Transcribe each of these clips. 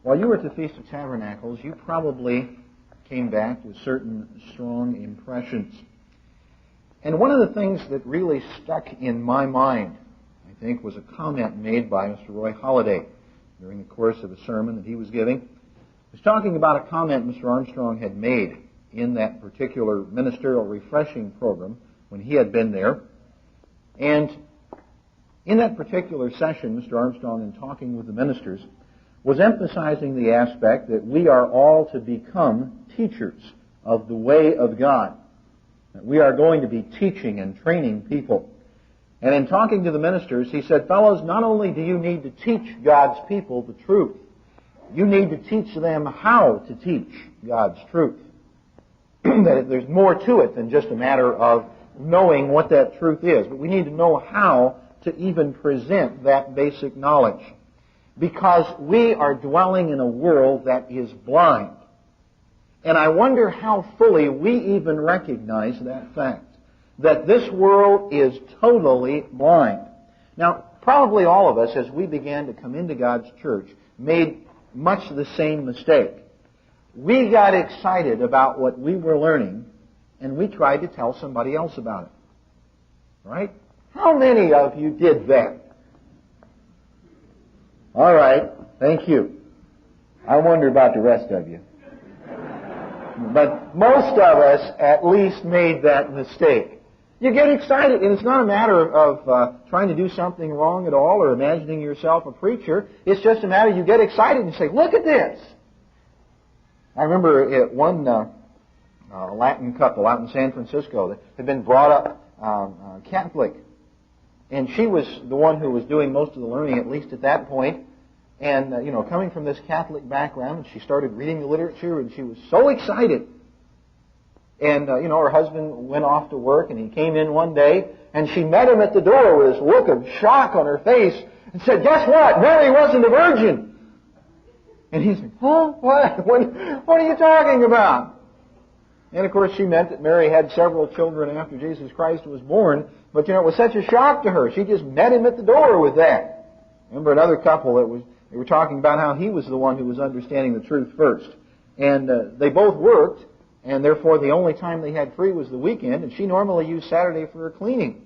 While you were at the Feast of Tabernacles, you probably came back with certain strong impressions. And one of the things that really stuck in my mind, I think, was a comment made by Mr. Roy Halliday during the course of a sermon that he was giving. He was talking about a comment Mr. Armstrong had made in that particular ministerial refreshing program when he had been there. And in that particular session, Mr. Armstrong, in talking with the ministers, was emphasizing the aspect that we are all to become teachers of the way of God. That we are going to be teaching and training people. And in talking to the ministers, he said, fellows, not only do you need to teach God's people the truth, you need to teach them how to teach God's truth. That there's more to it than just a matter of knowing what that truth is. But we need to know how to even present that basic knowledge. Because we are dwelling in a world that is blind. And I wonder how fully we even recognize that fact. That this world is totally blind. Now, probably all of us, as we began to come into God's church, made much the same mistake. We got excited about what we were learning, and we tried to tell somebody else about it. Right? How many of you did that? All right, thank you. I wonder about the rest of you. But most of us at least made that mistake. You get excited, and it's not a matter of trying to do something wrong at all or imagining yourself a preacher. It's just a matter you get excited and say, look at this. I remember at one Latin couple out in San Francisco that had been brought up Catholic. And she was the one who was doing most of the learning, at least at that point. And, coming from this Catholic background, she started reading the literature, and she was so excited. And, her husband went off to work, and he came in one day, and she met him at the door with this look of shock on her face, and said, guess what? Mary wasn't a virgin. And he said, huh? What? What are you talking about? And, of course, she meant that Mary had several children after Jesus Christ was born. But, it was such a shock to her. She just met him at the door with that. Remember another couple they were talking about how he was the one who was understanding the truth first. And they both worked, and therefore the only time they had free was the weekend, and she normally used Saturday for her cleaning.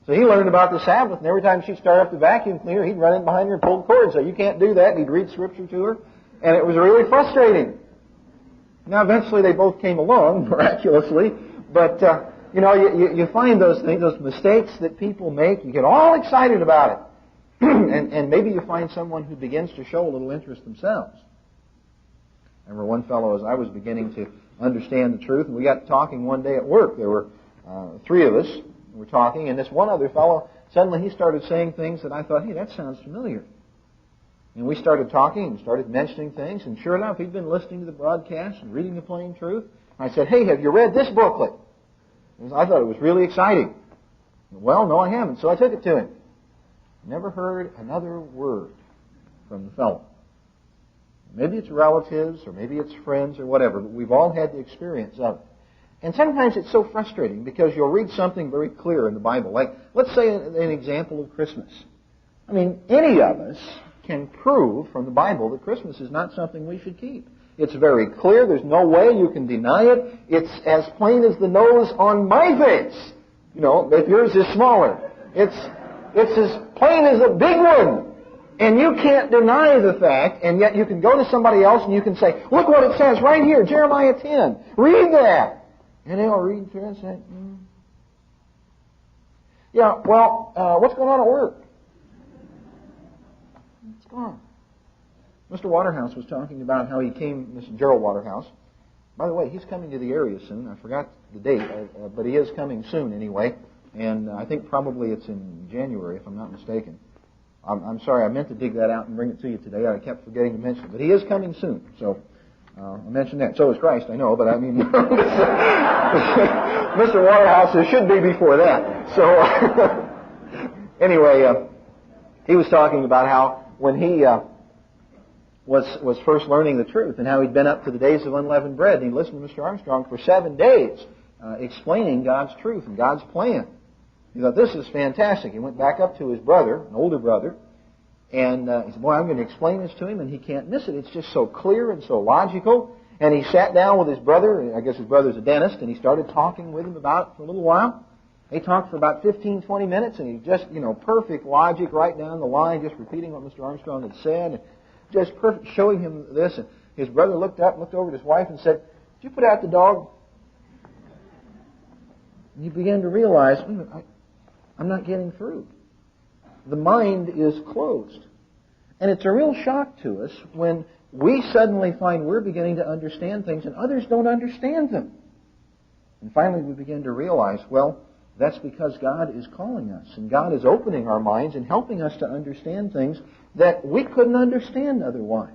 So he learned about the Sabbath, and every time she'd start up the vacuum cleaner, he'd run in behind her and pull the cord and say, you can't do that, and he'd read Scripture to her. And it was really frustrating. Now, eventually they both came along, miraculously, but, you find those things, those mistakes that people make, you get all excited about it. and maybe you find someone who begins to show a little interest themselves. I remember one fellow, as I was beginning to understand the truth, and we got talking one day at work. There were three of us who were talking, and this one other fellow, suddenly he started saying things that I thought, hey, that sounds familiar. And we started talking and started mentioning things, and sure enough, he'd been listening to the broadcast and reading the plain truth. And I said, hey, have you read this booklet? And I thought it was really exciting. Well, no, I haven't, so I took it to him. Never heard another word from the fellow. Maybe it's relatives, or maybe it's friends, or whatever, but we've all had the experience of it. And sometimes it's so frustrating because you'll read something very clear in the Bible. Like, let's say an example of Christmas. I mean, any of us can prove from the Bible that Christmas is not something we should keep. It's very clear. There's no way you can deny it. It's as plain as the nose on my face. If yours is smaller. It's as plain as a big one. And you can't deny the fact, and yet you can go to somebody else and you can say, look what it says right here, Jeremiah 10. Read that. And they'll read through and say, yeah, well, what's going on at work? It's gone. Mr. Waterhouse was talking about how he came, Mr. Gerald Waterhouse. By the way, he's coming to the area soon. I forgot the date, but he is coming soon anyway. And I think probably it's in January, if I'm not mistaken. I'm sorry, I meant to dig that out and bring it to you today. I kept forgetting to mention it. But he is coming soon, so I'll mention that. So is Christ, I know, but I mean, Mr. Waterhouse, it should be before that. So, anyway, he was talking about how when he was first learning the truth and how he'd been up to the days of unleavened bread, and he listened to Mr. Armstrong for 7 days explaining God's truth and God's plan. He thought, this is fantastic. He went back up to his brother, an older brother, And he said, boy, I'm going to explain this to him, and he can't miss it. It's just so clear and so logical. And he sat down with his brother. I guess his brother's a dentist, and he started talking with him about it for a little while. They talked for about 15, 20 minutes, and he just, perfect logic right down the line, just repeating what Mr. Armstrong had said, and just perfect, showing him this. And his brother looked up, looked over at his wife, and said, "Did you put out the dog?" And you began to realize, I'm not getting through. The mind is closed. And it's a real shock to us when we suddenly find we're beginning to understand things and others don't understand them. And finally we begin to realize, well, that's because God is calling us, and God is opening our minds and helping us to understand things that we couldn't understand otherwise.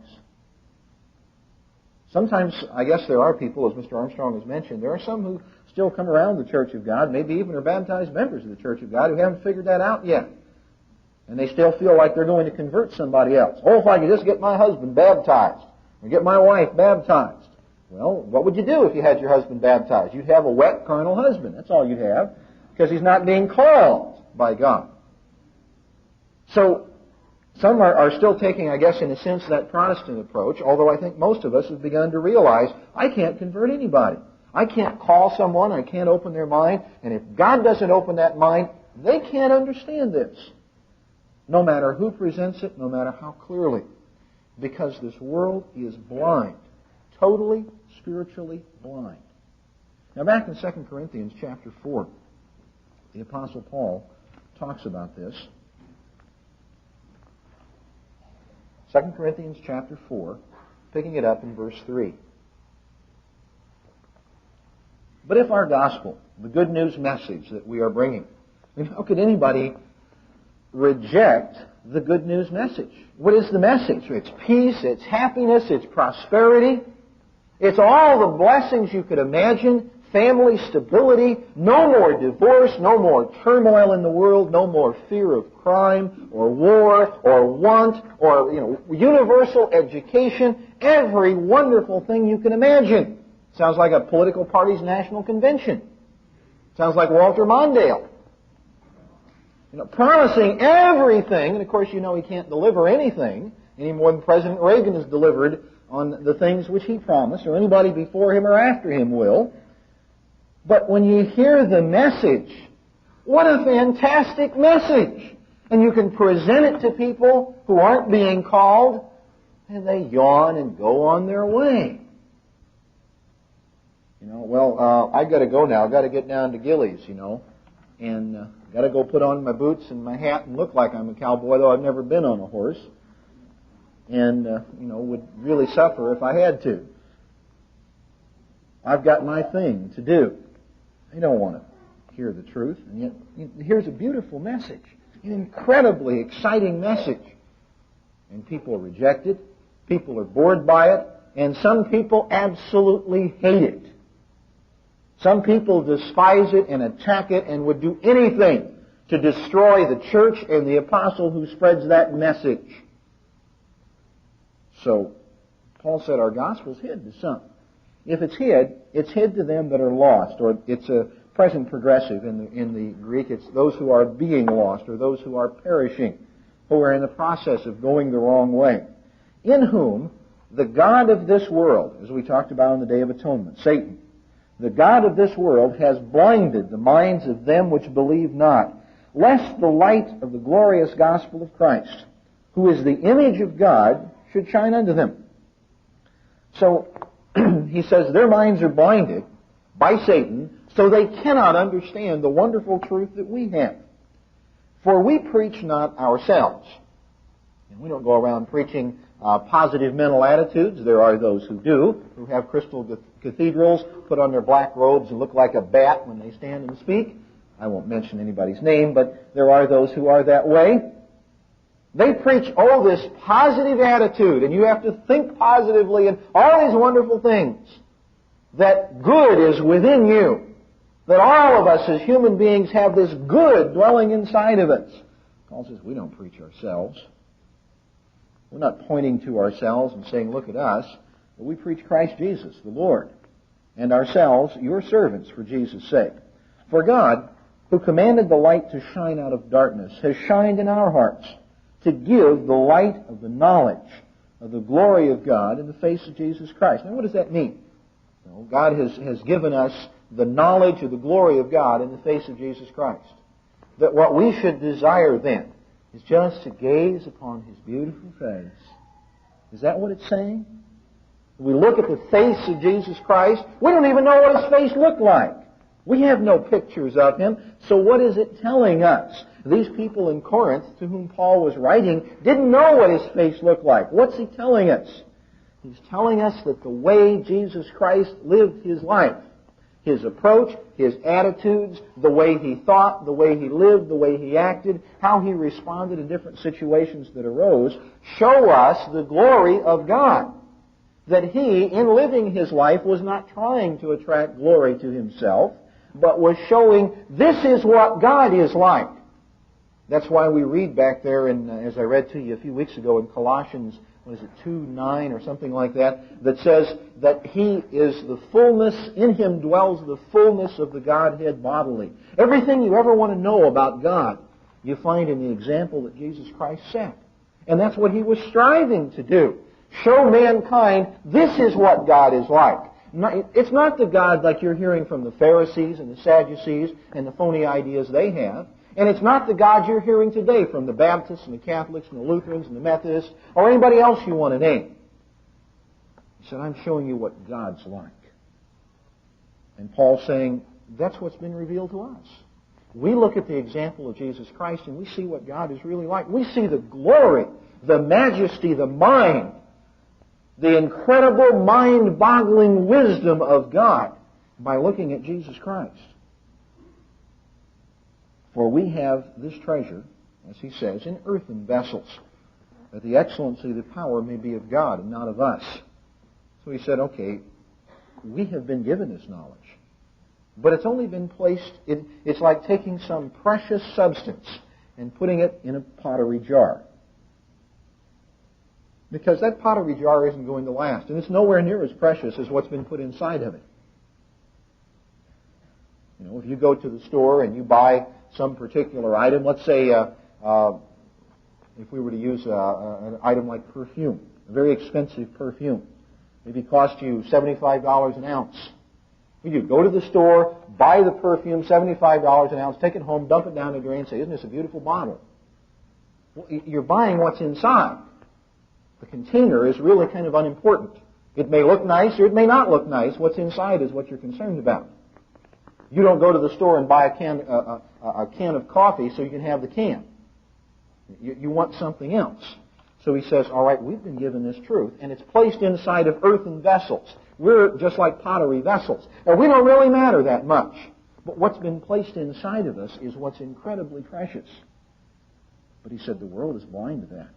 Sometimes, I guess there are people, as Mr. Armstrong has mentioned, there are some who still come around the Church of God, maybe even are baptized members of the Church of God, who haven't figured that out yet. And they still feel like they're going to convert somebody else. Oh, if I could just get my husband baptized, or get my wife baptized. Well, what would you do if you had your husband baptized? You'd have a wet, carnal husband. That's all you'd have, because he's not being called by God. So, some are still taking, I guess, in a sense, that Protestant approach, although I think most of us have begun to realize, I can't convert anybody. I can't call someone, I can't open their mind, and if God doesn't open that mind, they can't understand this. No matter who presents it, no matter how clearly. Because this world is blind. Totally, spiritually blind. Now back in 2 Corinthians chapter 4, the Apostle Paul talks about this. 2 Corinthians chapter 4, picking it up in verse 3. But if our gospel, the good news message that we are bringing, how could anybody reject the good news message? What is the message? It's peace, it's happiness, it's prosperity. It's all the blessings you could imagine, family stability, no more divorce, no more turmoil in the world, no more fear of crime or war or want or, universal education, every wonderful thing you can imagine. Sounds like a political party's national convention. Sounds like Walter Mondale. Promising everything, and of course he can't deliver anything any more than President Reagan has delivered on the things which he promised, or anybody before him or after him will. But when you hear the message, what a fantastic message! And you can present it to people who aren't being called, and they yawn and go on their way. I've got to go now. I've got to get down to Gillies, and got to go put on my boots and my hat and look like I'm a cowboy, though I've never been on a horse, and would really suffer if I had to. I've got my thing to do. I don't want to hear the truth, and yet here's a beautiful message, an incredibly exciting message, and people reject it. People are bored by it, and some people absolutely hate it. Some people despise it and attack it and would do anything to destroy the church and the apostle who spreads that message. So, Paul said our gospel's hid to some. If it's hid to them that are lost, or it's a present progressive in the Greek. It's those who are being lost, or those who are perishing, who are in the process of going the wrong way. In whom the God of this world, as we talked about on the Day of Atonement, Satan, the God of this world has blinded the minds of them which believe not, lest the light of the glorious gospel of Christ, who is the image of God, should shine unto them. So, he says their minds are blinded by Satan, so they cannot understand the wonderful truth that we have. For we preach not ourselves. And we don't go around preaching positive mental attitudes. There are those who do, who have crystal cathedrals, put on their black robes and look like a bat when they stand and speak. I won't mention anybody's name, but there are those who are that way. They preach, this positive attitude, and you have to think positively, and all these wonderful things. That good is within you. That all of us as human beings have this good dwelling inside of us. Paul says we don't preach ourselves. We're not pointing to ourselves and saying, look at us. But we preach Christ Jesus, the Lord, and ourselves, your servants, for Jesus' sake. For God, who commanded the light to shine out of darkness, has shined in our hearts to give the light of the knowledge of the glory of God in the face of Jesus Christ. Now, what does that mean? Well, God has given us the knowledge of the glory of God in the face of Jesus Christ. That what we should desire then is just to gaze upon His beautiful face. Is that what it's saying? We look at the face of Jesus Christ. We don't even know what His face looked like. We have no pictures of Him. So what is it telling us? These people in Corinth to whom Paul was writing didn't know what His face looked like. What's he telling us? He's telling us that the way Jesus Christ lived His life, His approach, His attitudes, the way He thought, the way He lived, the way He acted, how He responded in different situations that arose, show us the glory of God. That He, in living His life, was not trying to attract glory to Himself, but was showing this is what God is like. That's why we read back there, as I read to you a few weeks ago in Colossians, 2:9 or something like that, that says that He is the fullness, in Him dwells the fullness of the Godhead bodily. Everything you ever want to know about God, you find in the example that Jesus Christ set. And that's what He was striving to do. Show mankind this is what God is like. It's not the God like you're hearing from the Pharisees and the Sadducees and the phony ideas they have. And it's not the God you're hearing today from the Baptists and the Catholics and the Lutherans and the Methodists or anybody else you want to name. He said, I'm showing you what God's like. And Paul's saying, that's what's been revealed to us. We look at the example of Jesus Christ and we see what God is really like. We see the glory, the majesty, the mind, the incredible mind-boggling wisdom of God by looking at Jesus Christ. For we have this treasure, as he says, in earthen vessels, that the excellency of the power may be of God and not of us. So he said, okay, we have been given this knowledge. But it's only been placed, it's like taking some precious substance and putting it in a pottery jar. Because that pottery jar isn't going to last, and it's nowhere near as precious as what's been put inside of it. You know, if you go to the store and you buy some particular item, let's say if we were to use an item like perfume, a very expensive perfume, maybe cost you $75 an ounce. You go to the store, buy the perfume, $75 an ounce, take it home, dump it down the drain, and say, isn't this a beautiful bottle? Well, you're buying what's inside. The container is really kind of unimportant. It may look nice or it may not look nice. What's inside is what you're concerned about. You don't go to the store and buy a can of coffee so you can have the can. You want something else. So he says, all right, we've been given this truth, and it's placed inside of earthen vessels. We're just like pottery vessels. Now, we don't really matter that much. But what's been placed inside of us is what's incredibly precious. But he said the world is blind to that.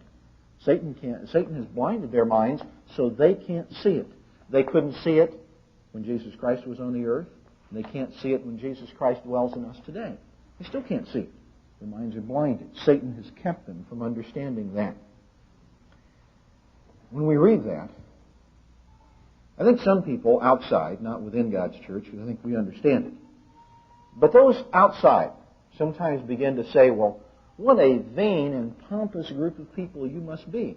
Satan has blinded their minds so they can't see it. They couldn't see it when Jesus Christ was on the earth. They can't see it when Jesus Christ dwells in us today. They still can't see it. Their minds are blinded. Satan has kept them from understanding that. When we read that, I think some people outside, not within God's church, because I think we understand it, but those outside sometimes begin to say, well, what a vain and pompous group of people you must be.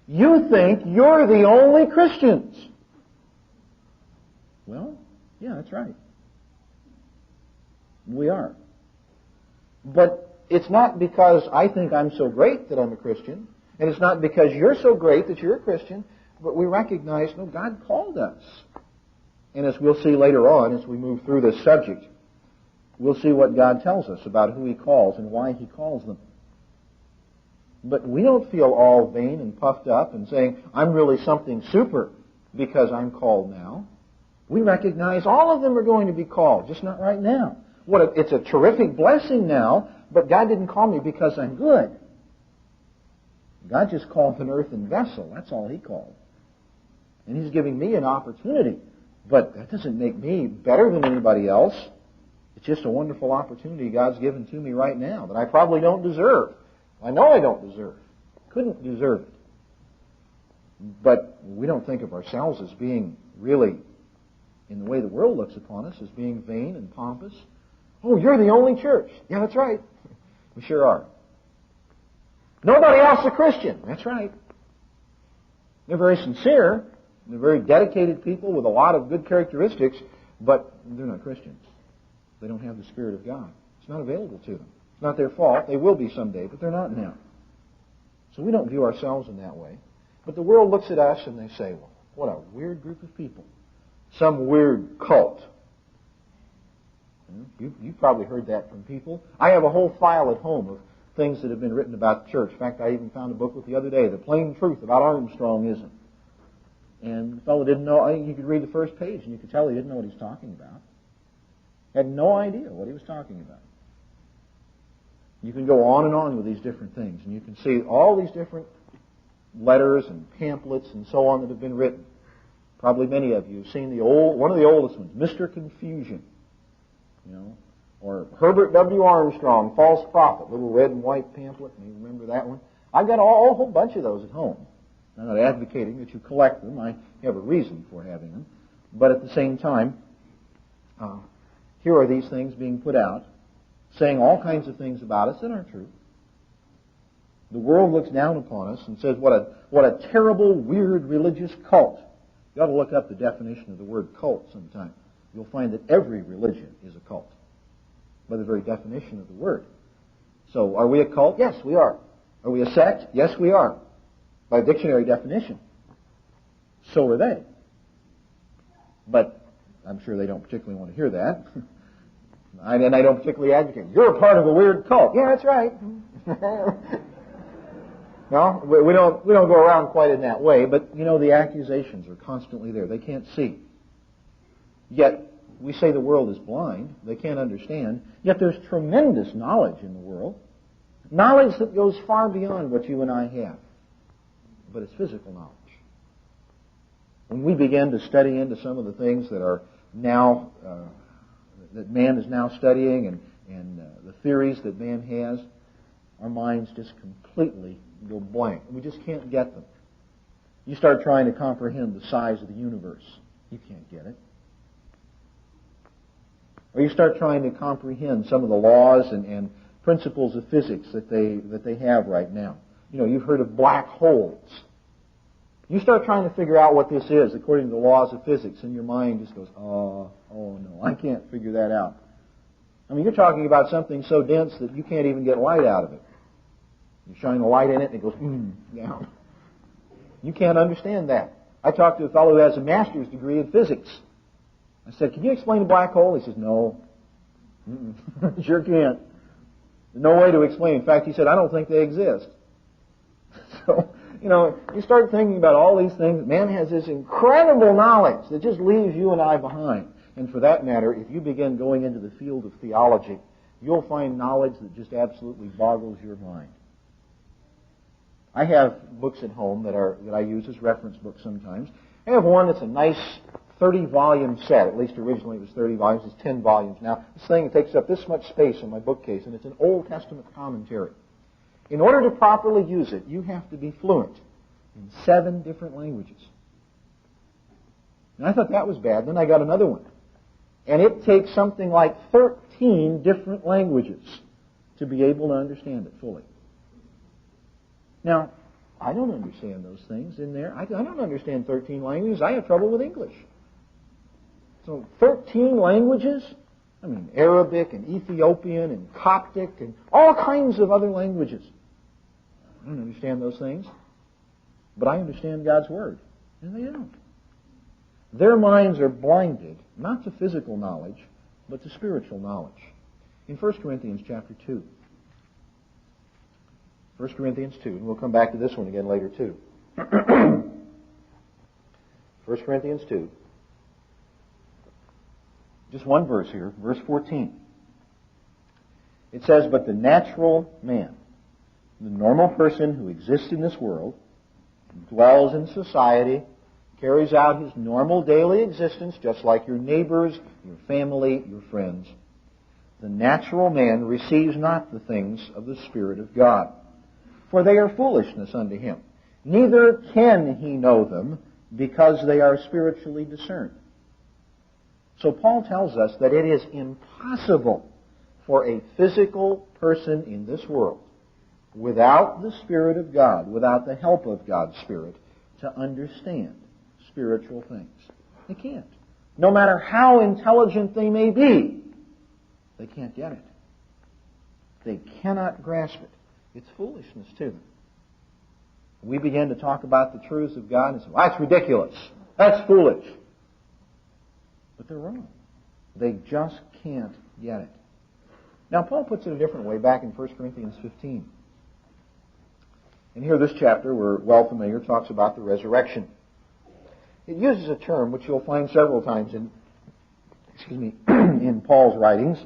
You think you're the only Christians. Well, yeah, that's right. We are. But it's not because I think I'm so great that I'm a Christian, and it's not because you're so great that you're a Christian, but we recognize, no, God called us. And as we'll see later on, as we move through this subject, we'll see what God tells us about who He calls and why He calls them. But we don't feel all vain and puffed up and saying, I'm really something super because I'm called now. We recognize all of them are going to be called, just not right now. It's a terrific blessing now, but God didn't call me because I'm good. God just called an earthen vessel. That's all He called. And He's giving me an opportunity. But that doesn't make me better than anybody else. It's just a wonderful opportunity God's given to me right now that I probably don't deserve. I know I don't deserve. Couldn't deserve it. But we don't think of ourselves as being really, in the way the world looks upon us, as being vain and pompous. Oh, you're the only church. Yeah, that's right. We sure are. Nobody else is a Christian. That's right. They're very sincere. They're very dedicated people with a lot of good characteristics, but they're not Christians. They don't have the Spirit of God. It's not available to them. It's not their fault. They will be someday, but they're not now. So we don't view ourselves in that way. But the world looks at us and they say, well, what a weird group of people. Some weird cult. You've probably heard that from people. I have a whole file at home of things that have been written about the church. In fact, I even found a booklet the other day, The Plain Truth About Armstrongism. And the fellow didn't know. You could read the first page and you could tell he didn't know what he was talking about. Had no idea what he was talking about. You can go on and on with these different things, and you can see all these different letters and pamphlets and so on that have been written. Probably many of you have seen one of the oldest ones, Mr. Confusion, or Herbert W. Armstrong, False Prophet, little red and white pamphlet. You remember that one? I've got a whole bunch of those at home. I'm not advocating that you collect them. I have a reason for having them. But at the same time, here are these things being put out, saying all kinds of things about us that aren't true. The world looks down upon us and says, what a terrible, weird religious cult. You ought to look up the definition of the word cult sometime. You'll find that every religion is a cult, by the very definition of the word. So, are we a cult? Yes, we are. Are we a sect? Yes, we are, by dictionary definition. So are they. But I'm sure they don't particularly want to hear that. And I don't particularly advocate. You're a part of a weird cult. Yeah, that's right. No, we don't go around quite in that way, but the accusations are constantly there. They can't see. Yet we say the world is blind. They can't understand. Yet there's tremendous knowledge in the world. Knowledge that goes far beyond what you and I have. But it's physical knowledge. When we begin to study into some of the things that are now that man is now studying and the theories that man has, our minds just completely go blank. We just can't get them. You start trying to comprehend the size of the universe. You can't get it. Or you start trying to comprehend some of the laws and principles of physics that they have right now. You've heard of black holes. You start trying to figure out what this is according to the laws of physics, and your mind just goes, oh no, I can't figure that out. I mean, you're talking about something so dense that you can't even get light out of it. You shine a light in it, and it goes, down. You can't understand that. I talked to a fellow who has a master's degree in physics. I said, can you explain a black hole? He says, no. Sure can't. There's no way to explain. In fact, he said, I don't think they exist. So, you start thinking about all these things. Man has this incredible knowledge that just leaves you and I behind. And for that matter, if you begin going into the field of theology, you'll find knowledge that just absolutely boggles your mind. I have books at home that I use as reference books sometimes. I have one that's a nice 30-volume set. At least originally it was 30 volumes. It's 10 volumes now. This thing takes up this much space in my bookcase, and it's an Old Testament commentary. In order to properly use it, you have to be fluent in 7 different languages. And I thought that was bad. Then I got another one. And it takes something like 13 different languages to be able to understand it fully. Now, I don't understand those things in there. I don't understand 13 languages. I have trouble with English. So 13 languages? I mean, Arabic and Ethiopian and Coptic and all kinds of other languages. I don't understand those things. But I understand God's Word. And they don't. Their minds are blinded, not to physical knowledge, but to spiritual knowledge. In 1 Corinthians chapter 2. 1 Corinthians 2, and we'll come back to this one again later too. 1 Corinthians 2. Just one verse here, verse 14. It says, but the natural man, the normal person who exists in this world, dwells in society, carries out his normal daily existence, just like your neighbors, your family, your friends. The natural man receives not the things of the Spirit of God, for they are foolishness unto him. Neither can he know them, because they are spiritually discerned. So Paul tells us that it is impossible for a physical person in this world without the Spirit of God, without the help of God's Spirit, to understand spiritual things. They can't. No matter how intelligent they may be, they can't get it. They cannot grasp it. It's foolishness to them. We begin to talk about the truths of God and say, well, that's ridiculous. That's foolish. But they're wrong. They just can't get it. Now, Paul puts it a different way back in 1 Corinthians 15. And here, this chapter, we're well familiar, talks about the resurrection. It uses a term which you'll find several times in Paul's writings.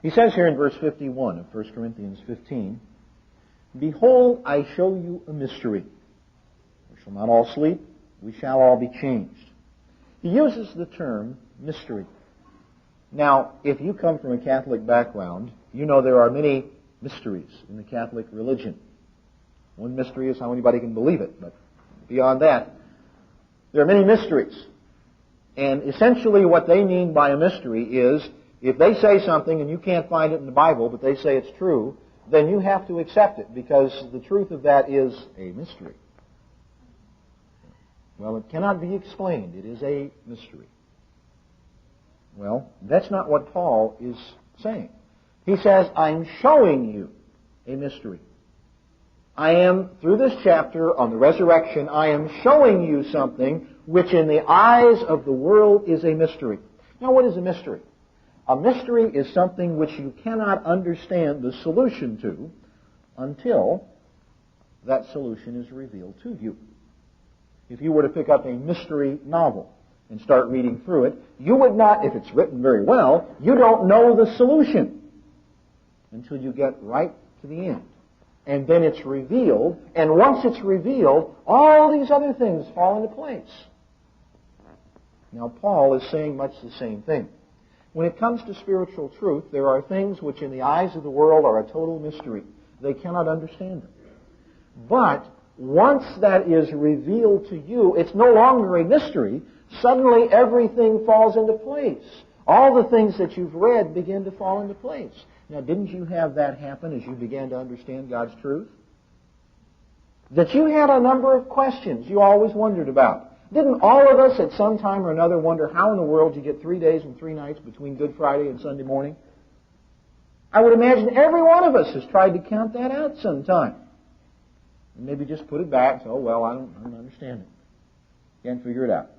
He says here in verse 51 of 1 Corinthians 15, "Behold, I show you a mystery. We shall not all sleep, we shall all be changed." He uses the term mystery. Now, if you come from a Catholic background, you know there are many mysteries in the Catholic religion. One mystery is how anybody can believe it, but beyond that, there are many mysteries. And essentially what they mean by a mystery is, if they say something and you can't find it in the Bible, but they say it's true, then you have to accept it, because the truth of that is a mystery. Well, it cannot be explained. It is a mystery. Well, that's not what Paul is saying. He says, I'm showing you a mystery. I am, through this chapter on the resurrection, I am showing you something which in the eyes of the world is a mystery. Now, what is a mystery? A mystery is something which you cannot understand the solution to until that solution is revealed to you. If you were to pick up a mystery novel and start reading through it, you would not, if it's written very well, you don't know the solution until you get right to the end. And then it's revealed, and once it's revealed, all these other things fall into place. Now, Paul is saying much the same thing. When it comes to spiritual truth, there are things which in the eyes of the world are a total mystery. They cannot understand them. But once that is revealed to you, it's no longer a mystery. Suddenly everything falls into place. All the things that you've read begin to fall into place. Now, didn't you have that happen as you began to understand God's truth? That you had a number of questions you always wondered about. Didn't all of us at some time or another wonder how in the world you get 3 days and 3 nights between Good Friday and Sunday morning? I would imagine every one of us has tried to count that out sometime. And maybe just put it back and say, oh, well, I don't understand it. Can't figure it out.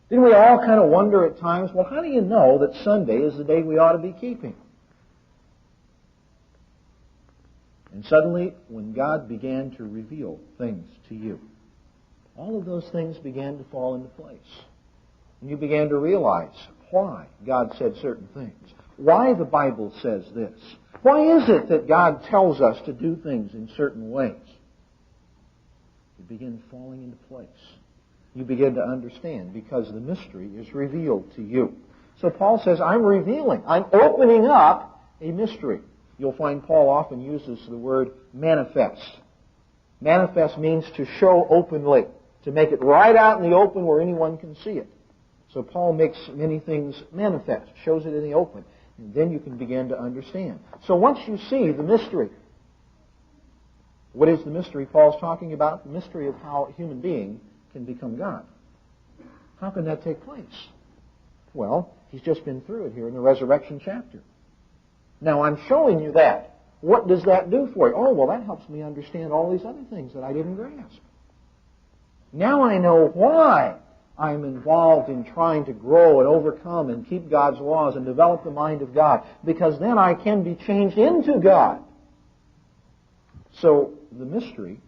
Didn't we all kind of wonder at times, well, how do you know that Sunday is the day we ought to be keeping? And suddenly, when God began to reveal things to you, all of those things began to fall into place. And you began to realize why God said certain things, why the Bible says this. Why is it that God tells us to do things in certain ways? You begin falling into place. You begin to understand because the mystery is revealed to you. So Paul says, I'm revealing, I'm opening up a mystery. You'll find Paul often uses the word manifest. Manifest means to show openly, to make it right out in the open where anyone can see it. So Paul makes many things manifest, shows it in the open, and then you can begin to understand. So once you see the mystery, what is the mystery Paul's talking about? The mystery of how a human being can become God. How can that take place? Well, he's just been through it here in the resurrection chapter. Now, I'm showing you that. What does that do for you? Oh, well, that helps me understand all these other things that I didn't grasp. Now I know why I'm involved in trying to grow and overcome and keep God's laws and develop the mind of God, because then I can be changed into God. So the mystery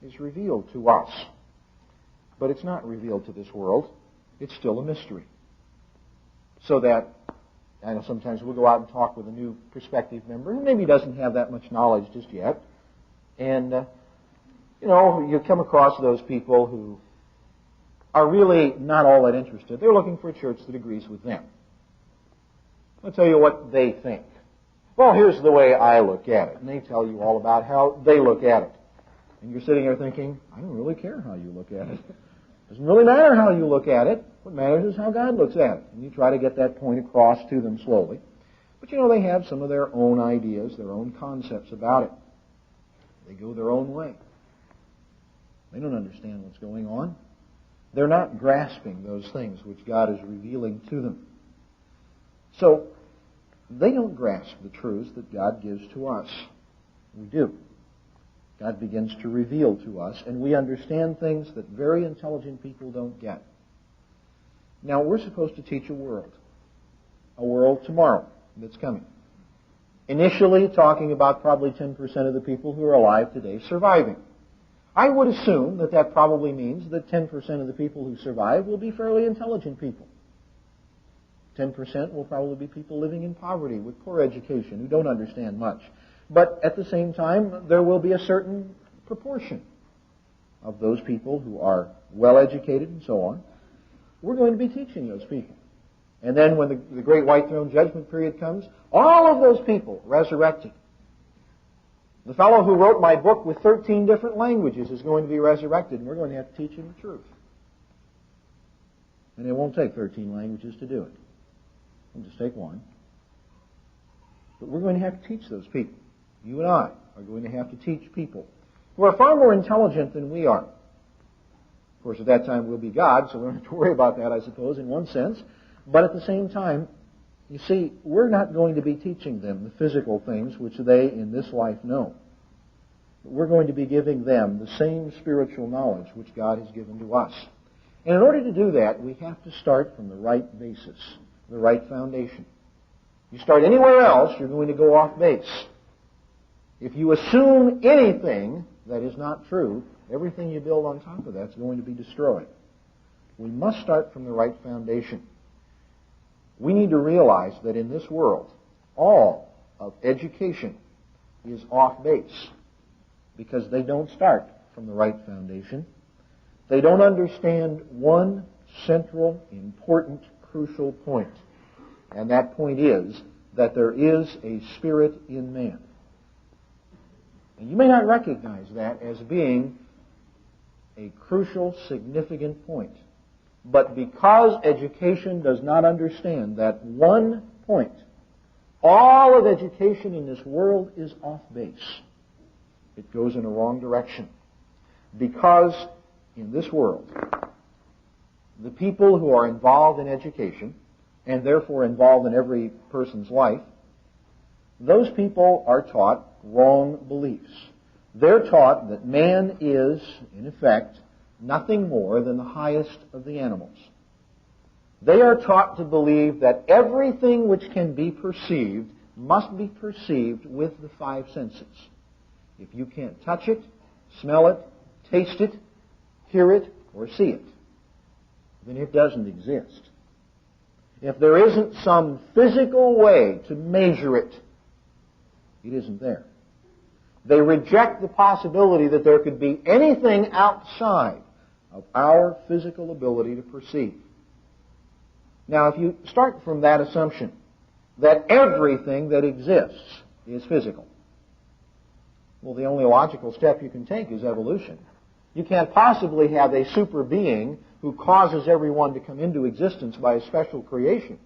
is revealed to us. But it's not revealed to this world. It's still a mystery. So that, I know sometimes we'll go out and talk with a new prospective member who maybe doesn't have that much knowledge just yet. And, you come across those people who are really not all that interested. They're looking for a church that agrees with them. I'll tell you what they think. Well, here's the way I look at it. And they tell you all about how they look at it. And you're sitting there thinking, I don't really care how you look at it. It doesn't really matter how you look at it. What matters is how God looks at it. And you try to get that point across to them slowly. But they have some of their own ideas, their own concepts about it. They go their own way. They don't understand what's going on. They're not grasping those things which God is revealing to them. So, they don't grasp the truths that God gives to us. We do. God begins to reveal to us, and we understand things that very intelligent people don't get. Now, we're supposed to teach a world tomorrow that's coming. Initially, talking about probably 10% of the people who are alive today surviving. I would assume that probably means that 10% of the people who survive will be fairly intelligent people. 10% will probably be people living in poverty with poor education who don't understand much. But at the same time, there will be a certain proportion of those people who are well educated and so on. We're going to be teaching those people. And then when the great white throne judgment period comes, all of those people resurrected. The fellow who wrote my book with 13 different languages is going to be resurrected, and we're going to have to teach him the truth. And it won't take 13 languages to do it. It'll just take one. But we're going to have to teach those people. You and I are going to have to teach people who are far more intelligent than we are. Of course, at that time we'll be God, so we don't have to worry about that, I suppose, in one sense. But at the same time, you see, we're not going to be teaching them the physical things which they in this life know. But we're going to be giving them the same spiritual knowledge which God has given to us. And in order to do that, we have to start from the right basis, the right foundation. You start anywhere else, you're going to go off base. If you assume anything that is not true, everything you build on top of that is going to be destroyed. We must start from the right foundation. We need to realize that in this world, all of education is off base because they don't start from the right foundation. They don't understand one central, important, crucial point. And that point is that there is a spirit in man. And you may not recognize that as being a crucial, significant point. But because education does not understand that one point, all of education in this world is off base. It goes in a wrong direction. Because in this world, the people who are involved in education, and therefore involved in every person's life, those people are taught wrong beliefs. They're taught that man is, in effect, nothing more than the highest of the animals. They are taught to believe that everything which can be perceived must be perceived with the five senses. If you can't touch it, smell it, taste it, hear it, or see it, then it doesn't exist. If there isn't some physical way to measure it, it isn't there. They reject the possibility that there could be anything outside of our physical ability to perceive. Now, if you start from that assumption that everything that exists is physical, well, the only logical step you can take is evolution. You can't possibly have a super being who causes everyone to come into existence by a special creation.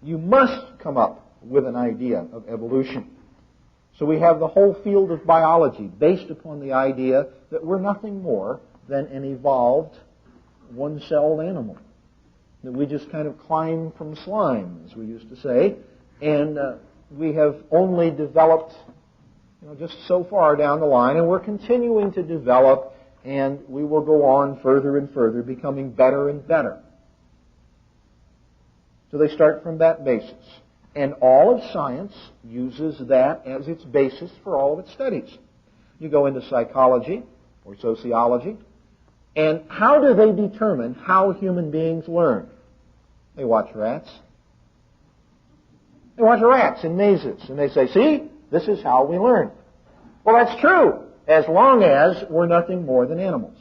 You must come up with an idea of evolution. So we have the whole field of biology based upon the idea that we're nothing more than an evolved, one-celled animal. That we just kind of climb from slime, as we used to say, and we have only developed just so far down the line, and we're continuing to develop, and we will go on further and further, becoming better and better. So they start from that basis. And all of science uses that as its basis for all of its studies. You go into psychology or sociology, and how do they determine how human beings learn? They watch rats. They watch rats in mazes, and they say, see, this is how we learn. Well, that's true, as long as we're nothing more than animals.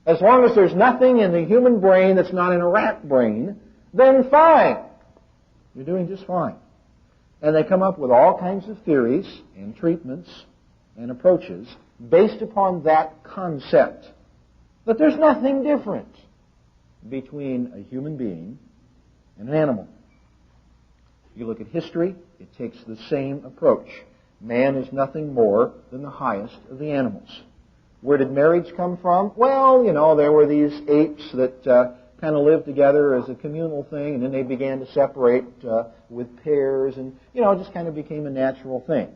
As long as there's nothing in the human brain that's not in a rat brain, then fine. You're doing just fine. And they come up with all kinds of theories and treatments and approaches based upon that concept. That there's nothing different between a human being and an animal. You look at history, it takes the same approach. Man is nothing more than the highest of the animals. Where did marriage come from? Well, there were these apes that kind of lived together as a communal thing, and then they began to separate with pairs, and, it just kind of became a natural thing.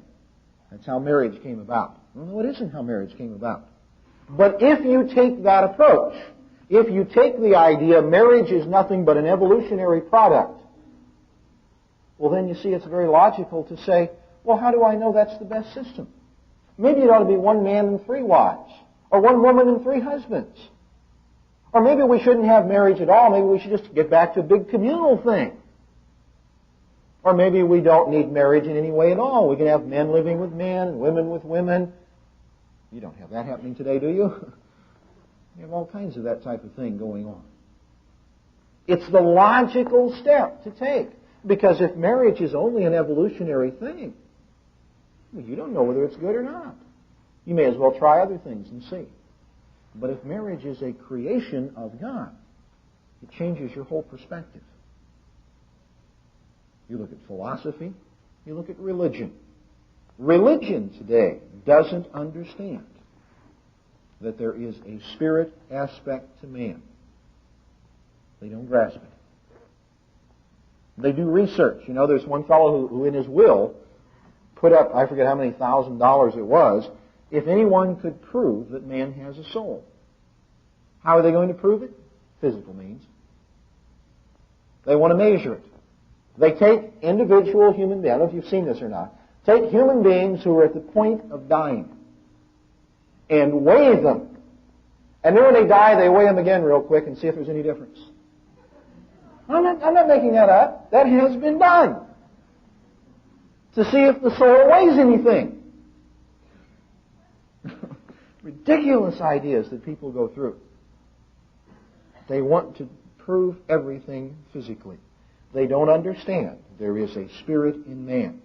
That's how marriage came about. No, it isn't how marriage came about. But if you take that approach, if you take the idea marriage is nothing but an evolutionary product, well, then you see it's very logical to say, well, how do I know that's the best system? Maybe it ought to be one man and 3 wives, or one woman and 3 husbands. Or maybe we shouldn't have marriage at all. Maybe we should just get back to a big communal thing. Or maybe we don't need marriage in any way at all. We can have men living with men and women with women. You don't have that happening today, do you? You have all kinds of that type of thing going on. It's the logical step to take. Because if marriage is only an evolutionary thing, well, you don't know whether it's good or not. You may as well try other things and see. But if marriage is a creation of God, it changes your whole perspective. You look at philosophy, you look at religion. Religion today doesn't understand that there is a spirit aspect to man. They don't grasp it. They do research. There's one fellow who in his will put up, I forget how many $1,000 it was, if anyone could prove that man has a soul. How are they going to prove it? Physical means. They want to measure it. They take individual human beings, I don't know if you've seen this or not, take human beings who are at the point of dying and weigh them. And then when they die, they weigh them again real quick and see if there's any difference. I'm not making that up. That has been done. To see if the soul weighs anything. Ridiculous ideas that people go through. They want to prove everything physically. They don't understand there is a spirit in man.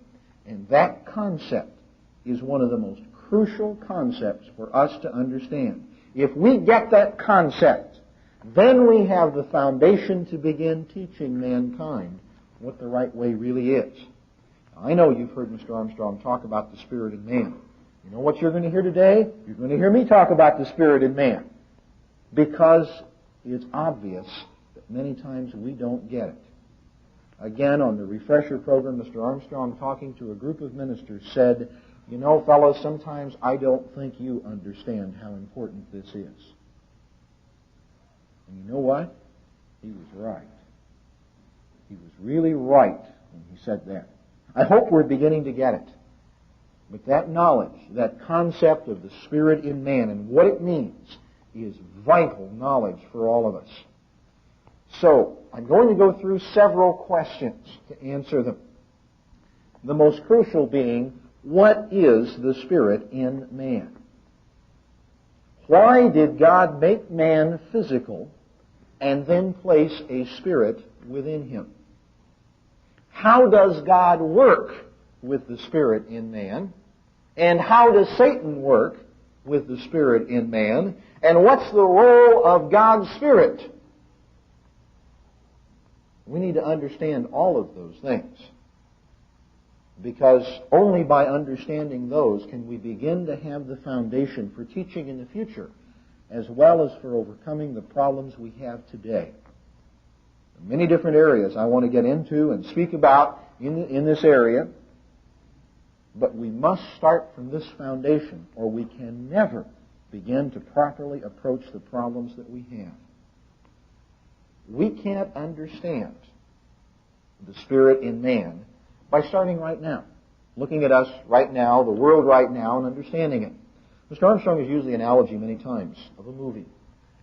And that concept is one of the most crucial concepts for us to understand. If we get that concept, then we have the foundation to begin teaching mankind what the right way really is. I know you've heard Mr. Armstrong talk about the spirit in man. You know what you're going to hear today? You're going to hear me talk about the spirit in man. Because it's obvious that many times we don't get it. Again, on the refresher program, Mr. Armstrong, talking to a group of ministers, said, fellows, sometimes I don't think you understand how important this is. And you know what? He was right. He was really right when he said that. I hope we're beginning to get it. But that knowledge, that concept of the spirit in man and what it means is vital knowledge for all of us. So, I'm going to go through several questions to answer them. The most crucial being, what is the spirit in man? Why did God make man physical and then place a spirit within him? How does God work with the spirit in man? And how does Satan work with the spirit in man? And what's the role of God's spirit? We need to understand all of those things. Because only by understanding those can we begin to have the foundation for teaching in the future, as well as for overcoming the problems we have today. Many different areas I want to get into and speak about in this area, but we must start from this foundation, or we can never begin to properly approach the problems that we have. We can't understand the spirit in man by starting right now, looking at us right now, the world right now, and understanding it. Mr. Armstrong has used the analogy many times of a movie.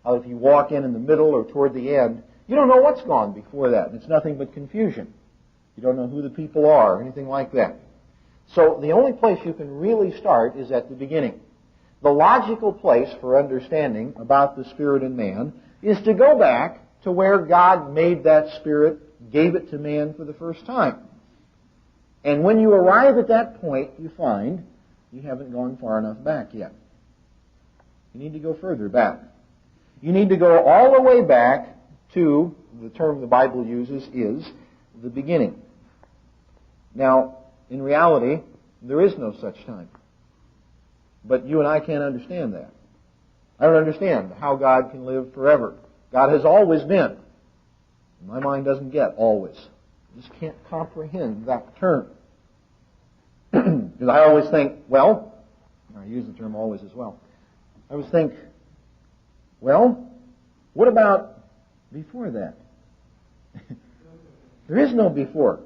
How if you walk in the middle or toward the end, you don't know what's gone before that. It's nothing but confusion. You don't know who the people are or anything like that. So the only place you can really start is at the beginning. The logical place for understanding about the spirit in man is to go back to where God made that spirit, gave it to man for the first time. And when you arrive at that point, you find you haven't gone far enough back yet. You need to go further back. You need to go all the way back to, the term the Bible uses is, the beginning. Now, in reality, there is no such time. But you and I can't understand that. I don't understand how God can live forever. God has always been. My mind doesn't get always. I just can't comprehend that term. Because I always think, well, I use the term always as well. I always think, well, what about before that? There is no before.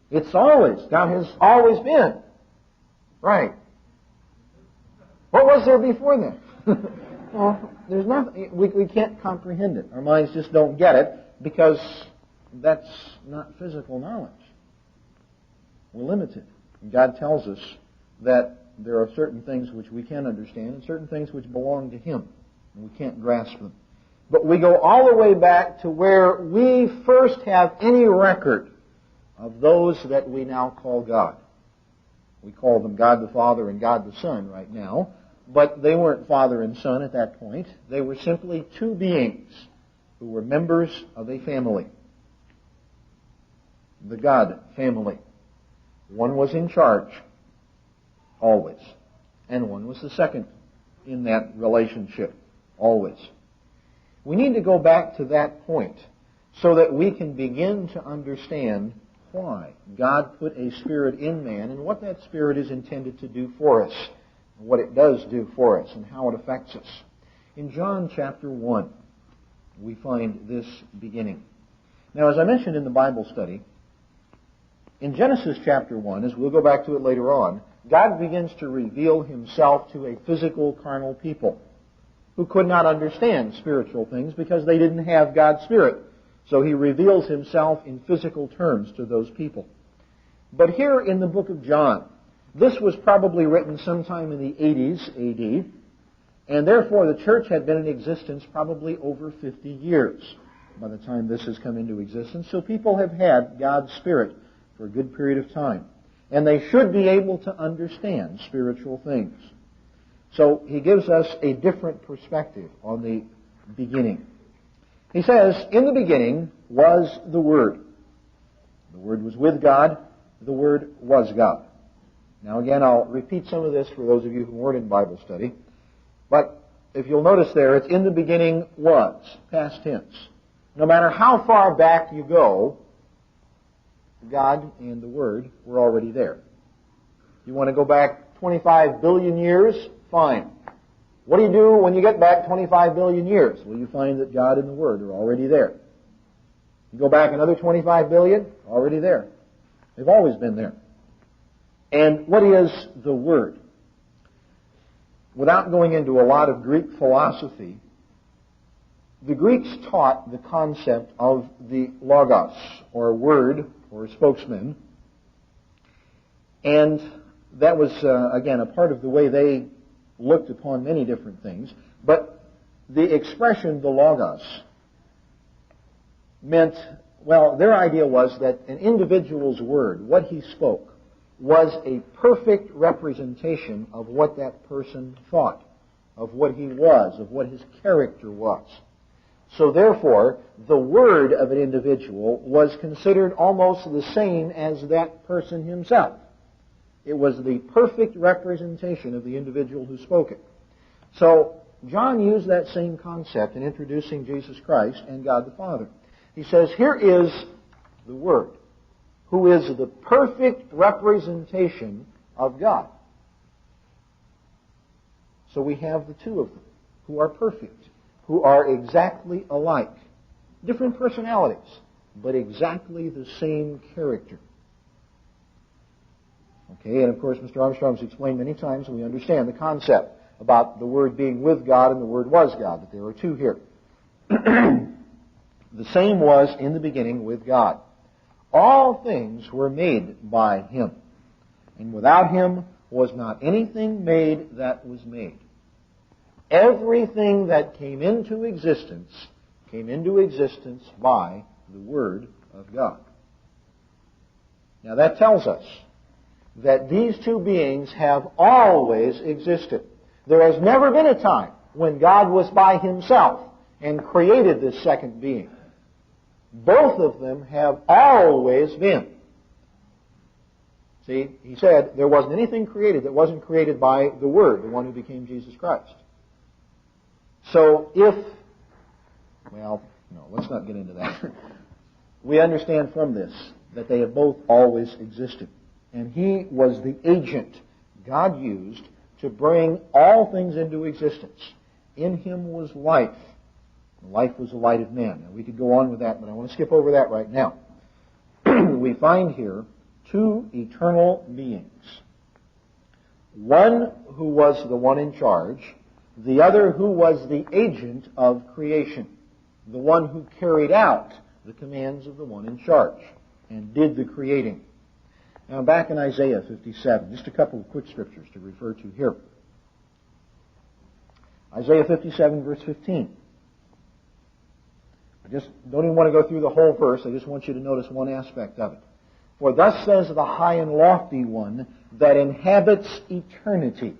It's always. God has always been. Right. What was there before then? Well, there's nothing. We can't comprehend it. Our minds just don't get it because that's not physical knowledge. We're limited. God tells us that there are certain things which we can understand and certain things which belong to Him, and we can't grasp them. But we go all the way back to where we first have any record of those that we now call God. We call them God the Father and God the Son right now, but they weren't Father and Son at that point. They were simply two beings who were members of a family, the God family. One was in charge, always, and one was the second in that relationship, always. We need to go back to that point so that we can begin to understand why God put a spirit in man and what that spirit is intended to do for us, and what it does do for us, and how it affects us. In John chapter 1, we find this beginning. Now, as I mentioned in the Bible study, in Genesis chapter 1, as we'll go back to it later on, God begins to reveal Himself to a physical, carnal people who could not understand spiritual things because they didn't have God's Spirit. So He reveals Himself in physical terms to those people. But here in the book of John, this was probably written sometime in the 80s A.D., and therefore the church had been in existence probably over 50 years by the time this has come into existence. So people have had God's Spirit for a good period of time. And they should be able to understand spiritual things. So he gives us a different perspective on the beginning. He says, in the beginning was the Word. The Word was with God. The Word was God. Now again, I'll repeat some of this for those of you who weren't in Bible study. But if you'll notice there, it's in the beginning was, past tense. No matter how far back you go, God and the Word were already there. You want to go back 25 billion years? Fine. What do you do when you get back 25 billion years? Well, you find that God and the Word are already there. You go back another 25 billion? Already there. They've always been there. And what is the Word? Without going into a lot of Greek philosophy, the Greeks taught the concept of the logos, or word, or spokesman. And that was, again, a part of the way they looked upon many different things. But the expression, the logos, meant, well, their idea was that an individual's word, what he spoke, was a perfect representation of what that person thought, of what he was, of what his character was. So therefore, the word of an individual was considered almost the same as that person himself. It was the perfect representation of the individual who spoke it. So John used that same concept in introducing Jesus Christ and God the Father. He says, here is the Word, who is the perfect representation of God. So we have the two of them, who are perfect, who are exactly alike. Different personalities, but exactly the same character. Okay, and of course Mr. Armstrong's explained many times, and we understand the concept about the Word being with God and the Word was God, that there are two here. The same was in the beginning with God. All things were made by Him, and without Him was not anything made that was made. Everything that came into existence by the Word of God. Now that tells us that these two beings have always existed. There has never been a time when God was by Himself and created this second being. Both of them have always been. See, he said there wasn't anything created that wasn't created by the Word, the one who became Jesus Christ. So let's not get into that. We understand from this that they have both always existed. And he was the agent God used to bring all things into existence. In him was life. And life was the light of men. And we could go on with that, but I want to skip over that right now. We find here two eternal beings. One who was the one in charge, the other who was the agent of creation, the one who carried out the commands of the one in charge and did the creating. Now back in Isaiah 57, just a couple of quick scriptures to refer to here. Isaiah 57 verse 15. I just don't even want to go through the whole verse. I just want you to notice one aspect of it. For thus says the high and lofty one that inhabits eternity.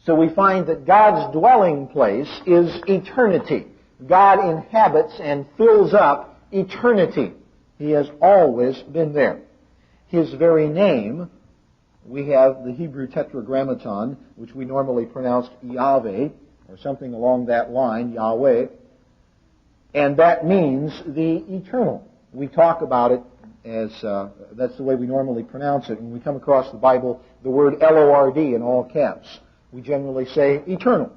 So we find that God's dwelling place is eternity. God inhabits and fills up eternity. He has always been there. His very name, we have the Hebrew tetragrammaton, which we normally pronounce Yahweh, or something along that line, Yahweh, and that means the eternal. We talk about it as, that's the way we normally pronounce it. When we come across the Bible, the word L-O-R-D in all caps, we generally say eternal,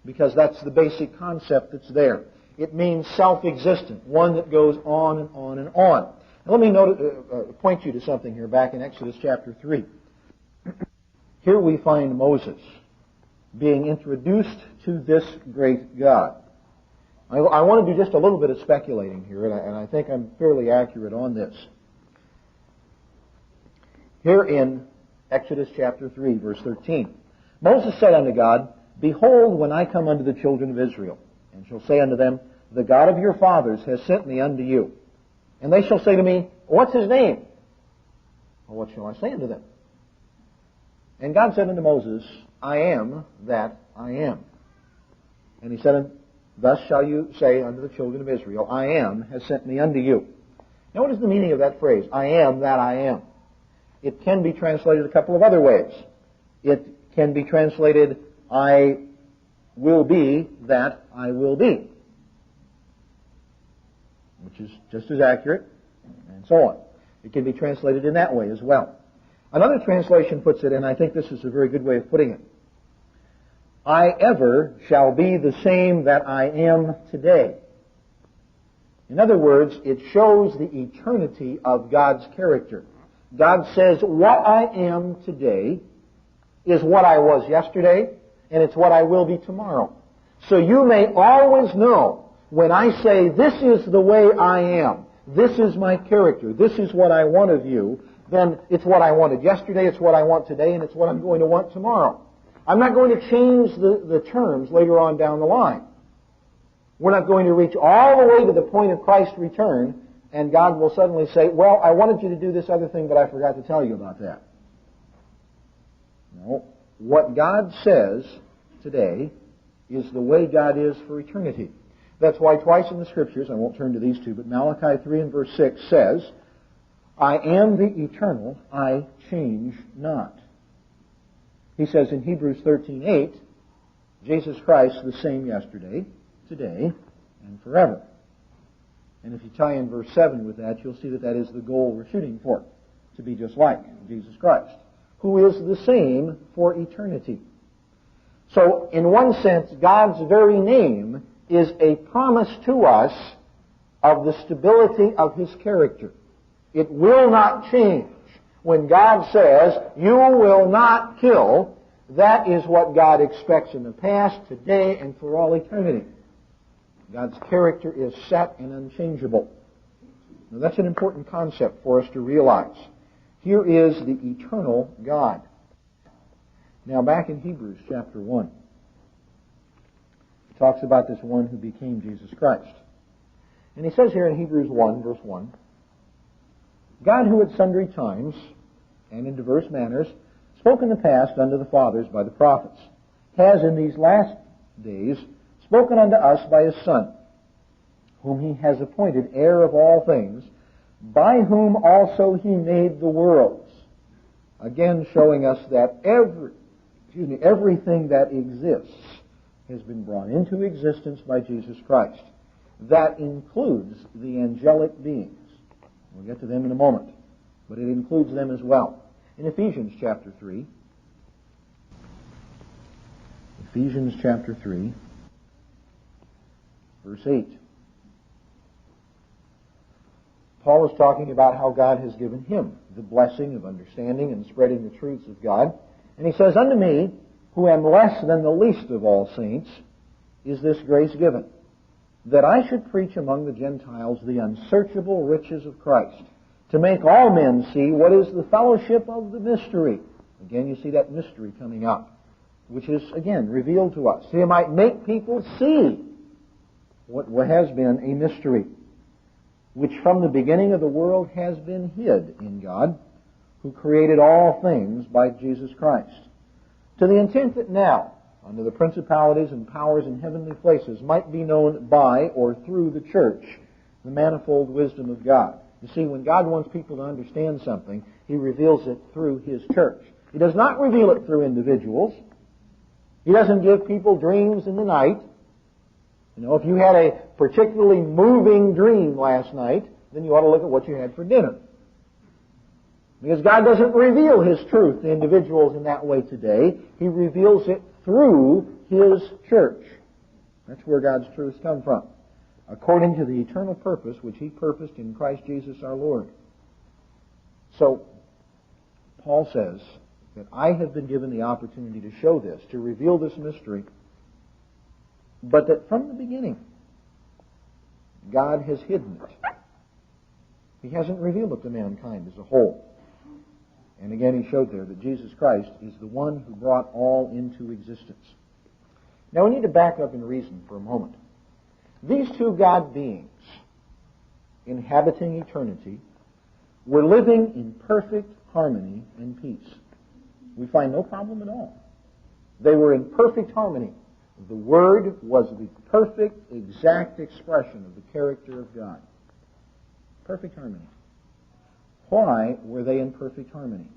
because that's the basic concept that's there. It means self-existent, one that goes on and on and on. Now let me point you to something here back in Exodus chapter 3. Here we find Moses being introduced to this great God. I want to do just a little bit of speculating here, and I think I'm fairly accurate on this. Here in Exodus chapter 3, verse 13, Moses said unto God, Behold, when I come unto the children of Israel, and shall say unto them, The God of your fathers has sent me unto you. And they shall say to me, What's his name? Well, what shall I say unto them? And God said unto Moses, I am that I am. And he said, Thus shall you say unto the children of Israel, I am has sent me unto you. Now what is the meaning of that phrase? I am that I am. It can be translated a couple of other ways. It can be translated, I will be that I will be, which is just as accurate, and so on. It can be translated in that way as well. Another translation puts it, and I think this is a very good way of putting it, I ever shall be the same that I am today. In other words, it shows the eternity of God's character. God says, what I am today is what I was yesterday, and it's what I will be tomorrow. So you may always know when I say, this is the way I am, this is my character, this is what I want of you, then it's what I wanted yesterday, it's what I want today, and it's what I'm going to want tomorrow. I'm not going to change the terms later on down the line. We're not going to reach all the way to the point of Christ's return, and God will suddenly say, well, I wanted you to do this other thing, but I forgot to tell you about that. No. What God says today is the way God is for eternity. That's why twice in the Scriptures, I won't turn to these two, but Malachi 3 and verse 6 says, I am the eternal, I change not. He says in Hebrews 13:8, Jesus Christ the same yesterday, today, and forever. And if you tie in verse 7 with that, you'll see that that is the goal we're shooting for, to be just like Jesus Christ, who is the same for eternity. So, in one sense, God's very name is a promise to us of the stability of His character. It will not change. When God says, you will not kill, that is what God expects in the past, today, and for all eternity. God's character is set and unchangeable. Now that's an important concept for us to realize. Here is the eternal God. Now back in Hebrews chapter 1, it talks about this one who became Jesus Christ. And he says here in Hebrews 1, verse 1, God who at sundry times and in diverse manners spoke in the past unto the fathers by the prophets, has in these last days spoken unto us by His Son, whom He has appointed heir of all things, by whom also he made the worlds. Again showing us that everything that exists has been brought into existence by Jesus Christ. That includes the angelic beings. We'll get to them in a moment, but it includes them as well. In Ephesians chapter 3, verse 8, Paul is talking about how God has given him the blessing of understanding and spreading the truths of God. And he says, "Unto me, who am less than the least of all saints, is this grace given, that I should preach among the Gentiles the unsearchable riches of Christ, to make all men see what is the fellowship of the mystery." Again, you see that mystery coming up, which is, again, revealed to us. He might make people see what has been a mystery, which from the beginning of the world has been hid in God, who created all things by Jesus Christ, to the intent that now, under the principalities and powers in heavenly places, might be known by or through the church the manifold wisdom of God. You see, when God wants people to understand something, He reveals it through His church. He does not reveal it through individuals. He doesn't give people dreams in the night. You know, if you had a particularly moving dream last night, then you ought to look at what you had for dinner. Because God doesn't reveal His truth to individuals in that way today. He reveals it through His church. That's where God's truths come from, according to the eternal purpose which He purposed in Christ Jesus our Lord. So, Paul says that I have been given the opportunity to show this, to reveal this mystery, but that from the beginning, God has hidden it. He hasn't revealed it to mankind as a whole. And again, he showed there that Jesus Christ is the one who brought all into existence. Now we need to back up and reason for a moment. These two God beings, inhabiting eternity, were living in perfect harmony and peace. We find no problem at all. They were in perfect harmony. The Word was the perfect, exact expression of the character of God. Perfect harmony. Why were they in perfect harmony?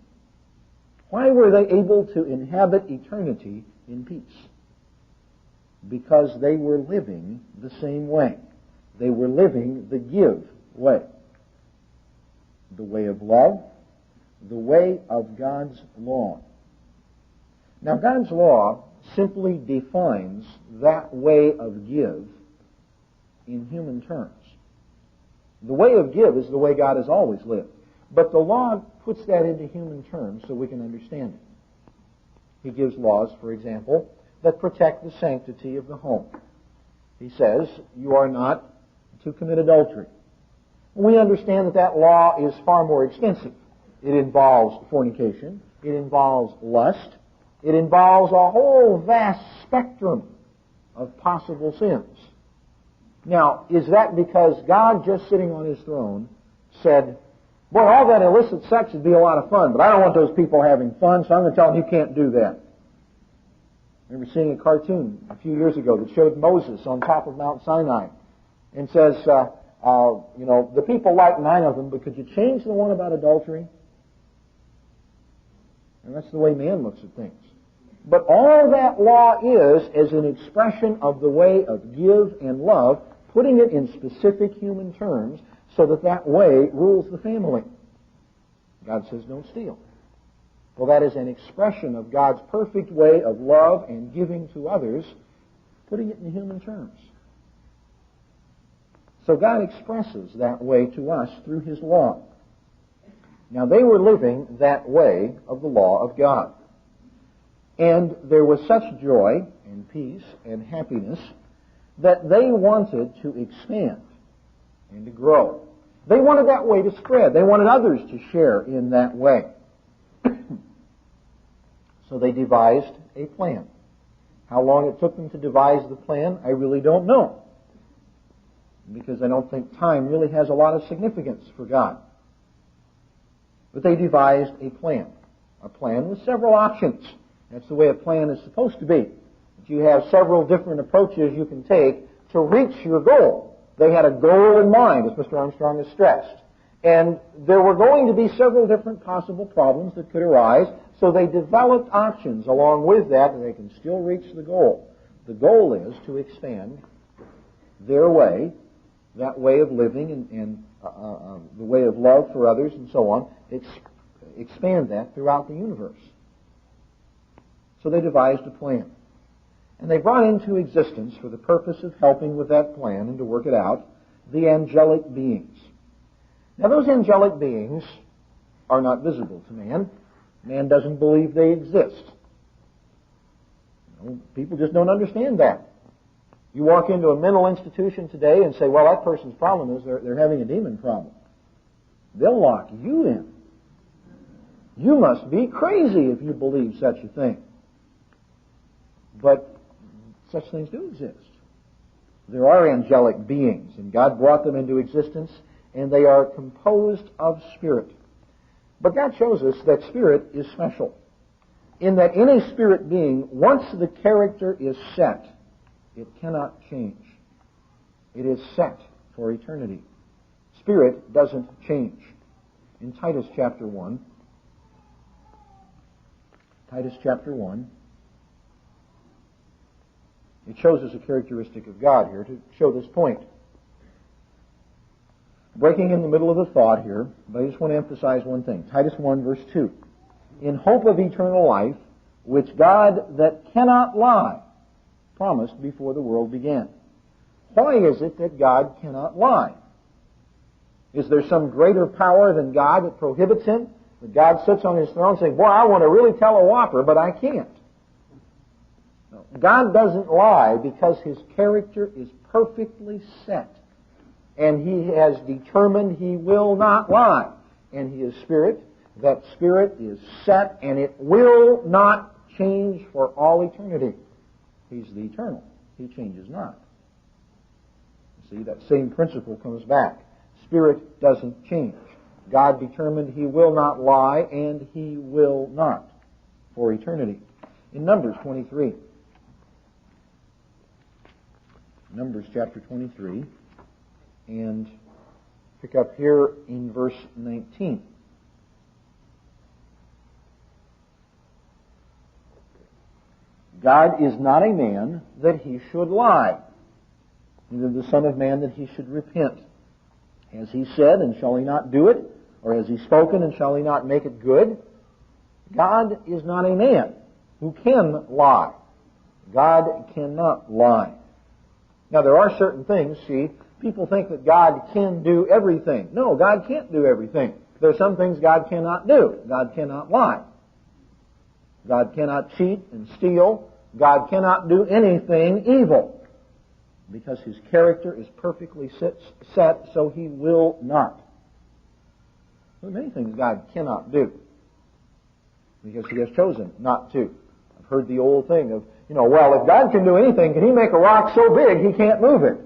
Why were they able to inhabit eternity in peace? Because they were living the same way. They were living the give way. The way of love, the way of God's law. Now, God's law simply defines that way of give in human terms. The way of give is the way God has always lived. But the law puts that into human terms so we can understand it. He gives laws, for example, that protect the sanctity of the home. He says, you are not to commit adultery. We understand that that law is far more extensive. It involves fornication. It involves lust. It involves a whole vast spectrum of possible sins. Now, is that because God, just sitting on His throne, said, boy, all that illicit sex would be a lot of fun, but I don't want those people having fun, so I'm going to tell them you can't do that. I remember seeing a cartoon a few years ago that showed Moses on top of Mount Sinai and says, the people like 9 of them, but could you change the one about adultery? And that's the way man looks at things. But all that law is an expression of the way of give and love, putting it in specific human terms so that that way rules the family. God says, don't steal. Well, that is an expression of God's perfect way of love and giving to others, putting it in human terms. So God expresses that way to us through His law. Now, they were living that way of the law of God. And there was such joy and peace and happiness that they wanted to expand and to grow. They wanted that way to spread. They wanted others to share in that way. So they devised a plan. How long it took them to devise the plan, I really don't know. Because I don't think time really has a lot of significance for God. But they devised a plan with several options. That's the way a plan is supposed to be. That you have several different approaches you can take to reach your goal. They had a goal in mind, as Mr. Armstrong has stressed. And there were going to be several different possible problems that could arise, so they developed options along with that, and they can still reach the goal. The goal is to expand their way, that way of living and the way of love for others and so on, expand that throughout the universe. So they devised a plan. And they brought into existence, for the purpose of helping with that plan and to work it out, the angelic beings. Now those angelic beings are not visible to man. Man doesn't believe they exist. People just don't understand that. You walk into a mental institution today and say, well, that person's problem is they're having a demon problem. They'll lock you in. You must be crazy if you believe such a thing. But such things do exist. There are angelic beings, and God brought them into existence, and they are composed of spirit. But God shows us that spirit is special, in that any spirit being, once the character is set, it cannot change. It is set for eternity. Spirit doesn't change. In Titus chapter 1, it shows us a characteristic of God here to show this point. Breaking in the middle of the thought here, but I just want to emphasize one thing. Titus 1, verse 2. In hope of eternal life, which God that cannot lie promised before the world began. Why is it that God cannot lie? Is there some greater power than God that prohibits him? That God sits on his throne saying, boy, I want to really tell a whopper, but I can't. No. God doesn't lie because his character is perfectly set. And he has determined he will not lie. And he is spirit. That spirit is set, and it will not change for all eternity. He's the eternal. He changes not. You see, that same principle comes back. Spirit doesn't change. God determined he will not lie, and he will not for eternity. In Numbers 23, Numbers chapter 23, and pick up here in verse 19. God is not a man that he should lie, neither the Son of Man that he should repent. Has he said, and shall he not do it? Or has he spoken, and shall he not make it good? God is not a man who can lie. God cannot lie. Now, there are certain things, see, people think that God can do everything. No, God can't do everything. There are some things God cannot do. God cannot lie. God cannot cheat and steal. God cannot do anything evil, because his character is perfectly set, so he will not. There are many things God cannot do, because he has chosen not to. I've heard the old thing of, well, if God can do anything, can he make a rock so big he can't move it?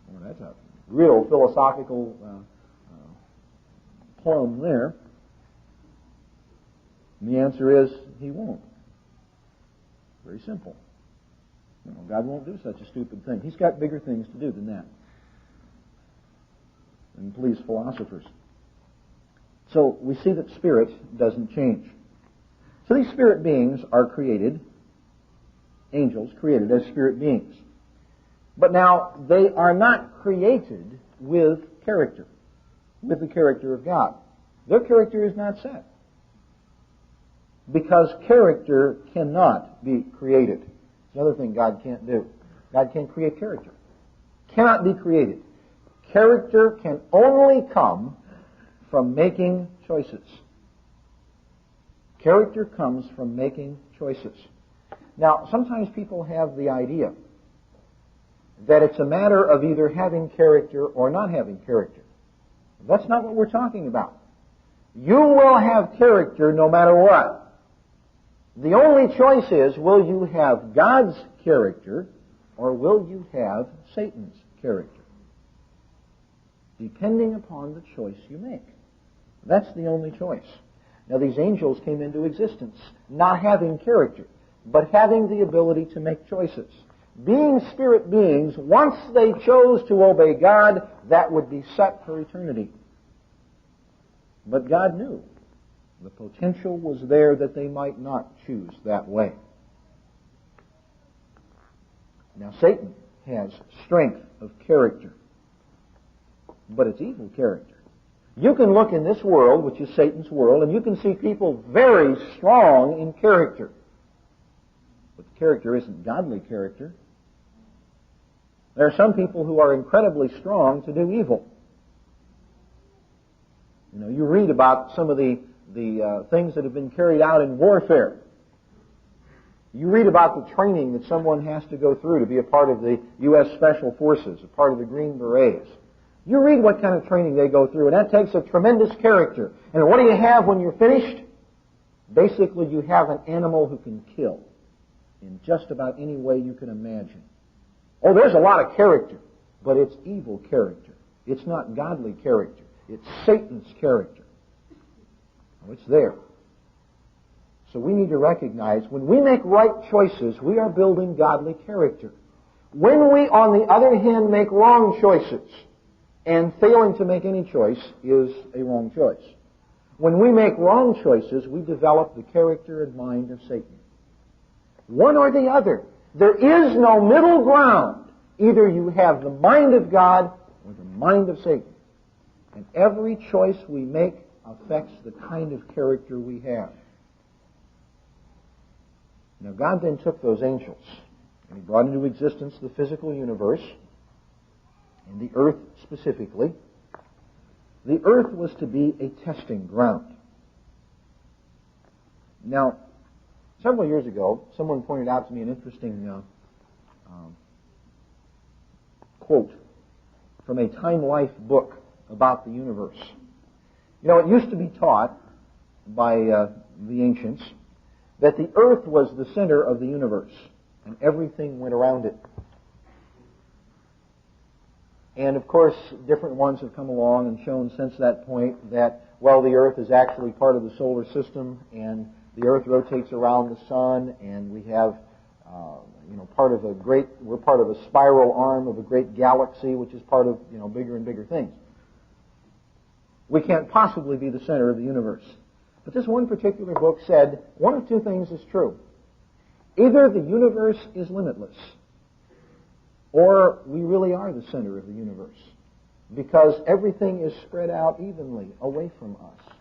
Well, that's a real philosophical plum there. And the answer is, he won't. Very simple. God won't do such a stupid thing. He's got bigger things to do than that. And please, philosophers. So we see that spirit doesn't change. So these spirit beings are created, angels created as spirit beings. But now, they are not created with character, with the character of God. Their character is not set. Because character cannot be created. It's another thing God can't do. God can't create character. Cannot be created. Character can only come from making choices. Character comes from making choices. Now, sometimes people have the idea that it's a matter of either having character or not having character. That's not what we're talking about. You will have character no matter what. The only choice is, will you have God's character or will you have Satan's character? Depending upon the choice you make. That's the only choice. Now, these angels came into existence not having character, but having the ability to make choices. Being spirit beings, once they chose to obey God, that would be set for eternity. But God knew the potential was there that they might not choose that way. Now, Satan has strength of character, but it's evil character. You can look in this world, which is Satan's world, and you can see people very strong in character. But the character isn't godly character. There are some people who are incredibly strong to do evil. You know, you read about some of the things that have been carried out in warfare. You read about the training that someone has to go through to be a part of the U.S. Special Forces, a part of the Green Berets. You read what kind of training they go through, and that takes a tremendous character. And what do you have when you're finished? Basically, you have an animal who can kill in just about any way you can imagine. Oh, there's a lot of character, but it's evil character. It's not godly character. It's Satan's character. Oh, it's there. So we need to recognize when we make right choices, we are building godly character. When we, on the other hand, make wrong choices, and failing to make any choice is a wrong choice. When we make wrong choices, we develop the character and mind of Satan. One or the other. There is no middle ground. Either you have the mind of God or the mind of Satan. And every choice we make affects the kind of character we have. Now, God then took those angels, and He brought into existence the physical universe, and the earth specifically. The earth was to be a testing ground. Now, several years ago, someone pointed out to me an interesting quote from a Time Life book about the universe. You know, it used to be taught by the ancients that the earth was the center of the universe, and everything went around it. And of course, different ones have come along and shown since that point that, well, the earth is actually part of the solar system, and the earth rotates around the sun, and we have, we're part of a spiral arm of a great galaxy, which is part of, bigger and bigger things. We can't possibly be the center of the universe. But this one particular book said one of two things is true. Either the universe is limitless, or we really are the center of the universe, because everything is spread out evenly away from us.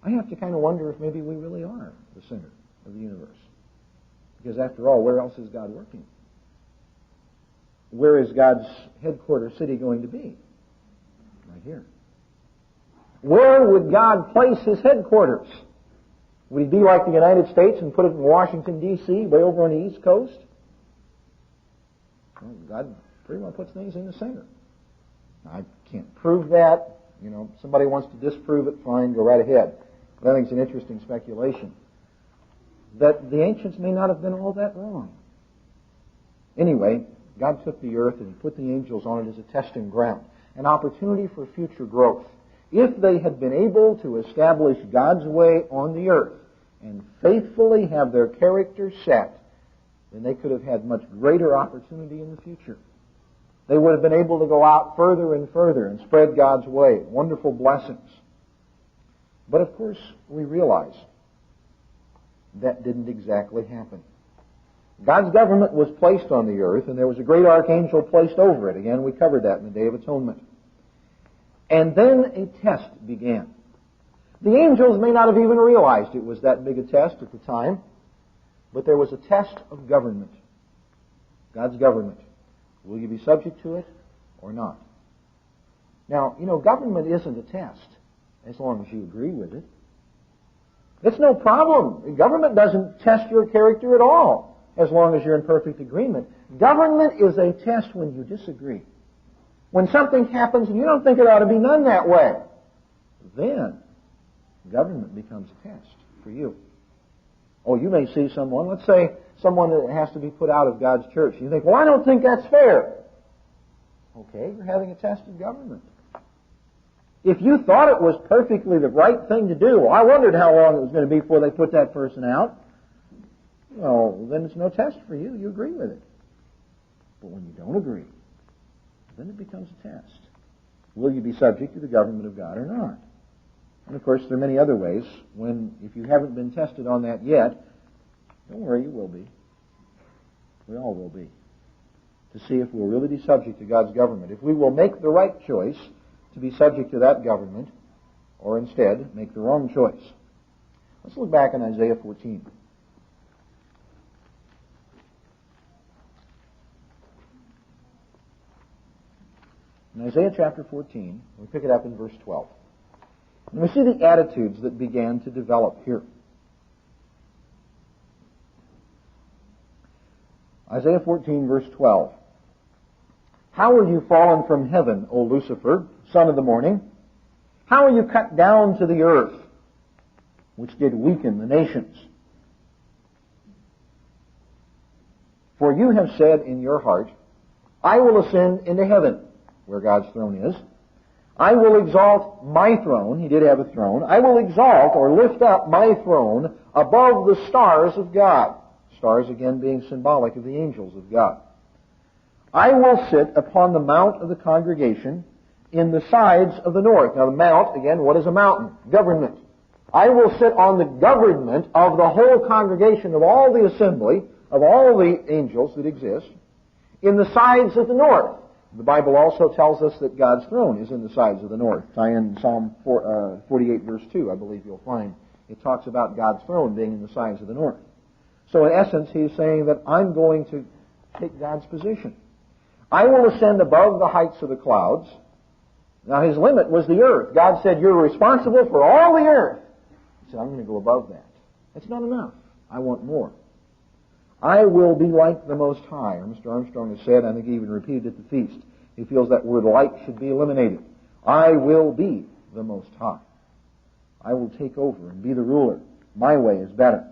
I have to kind of wonder if maybe we really are the center of the universe. Because after all, where else is God working? Where is God's headquarters city going to be? Right here. Where would God place His headquarters? Would He be like the United States and put it in Washington, D.C., way over on the East Coast? Well, God pretty well puts things in the center. I can't prove that. Somebody wants to disprove it, fine, go right ahead. But I think it's an interesting speculation. That the ancients may not have been all that wrong. Anyway, God took the earth and He put the angels on it as a testing ground, an opportunity for future growth. If they had been able to establish God's way on the earth and faithfully have their character set, then they could have had much greater opportunity in the future. They would have been able to go out further and further and spread God's way, wonderful blessings. But of course, we realize that didn't exactly happen. God's government was placed on the earth, and there was a great archangel placed over it. Again, we covered that in the Day of Atonement. And then a test began. The angels may not have even realized it was that big a test at the time, but there was a test of government. God's government. Will you be subject to it or not? Now, government isn't a test as long as you agree with it. It's no problem. The government doesn't test your character at all as long as you're in perfect agreement. Government is a test when you disagree. When something happens and you don't think it ought to be done that way, then government becomes a test for you. Oh, you may see someone, let's say someone that has to be put out of God's church. You think, well, I don't think that's fair. Okay, you're having a test of government. If you thought it was perfectly the right thing to do, well, I wondered how long it was going to be before they put that person out. Well, then it's no test for you. You agree with it. But when you don't agree, then it becomes a test. Will you be subject to the government of God or not? And of course, there are many other ways. If you haven't been tested on that yet, don't worry, you will be. We all will be. To see if we'll really be subject to God's government. If we will make the right choice to be subject to that government, or instead make the wrong choice. Let's look back in Isaiah 14. In Isaiah chapter 14, we pick it up in verse 12. And we see the attitudes that began to develop here. Isaiah 14, verse 12. How are you fallen from heaven, O Lucifer, son of the morning? How are you cut down to the earth, which did weaken the nations? For you have said in your heart, I will ascend into heaven, where God's throne is. I will exalt my throne. He did have a throne. I will exalt or lift up my throne above the stars of God. Stars, again, being symbolic of the angels of God. I will sit upon the mount of the congregation in the sides of the north. Now, the mount, again, what is a mountain? Government. I will sit on the government of the whole congregation, of all the assembly, of all the angels that exist, in the sides of the north. The Bible also tells us that God's throne is in the sides of the north. Tie in Psalm 48, verse 2, I believe you'll find. It talks about God's throne being in the sides of the north. So in essence, he's saying that I'm going to take God's position. I will ascend above the heights of the clouds. Now his limit was the earth. God said, you're responsible for all the earth. He said, I'm going to go above that. That's not enough. I want more. I will be like the Most High. Or Mr. Armstrong has said, I think he even repeated at the feast, he feels that word like should be eliminated. I will be the Most High. I will take over and be the ruler. My way is better.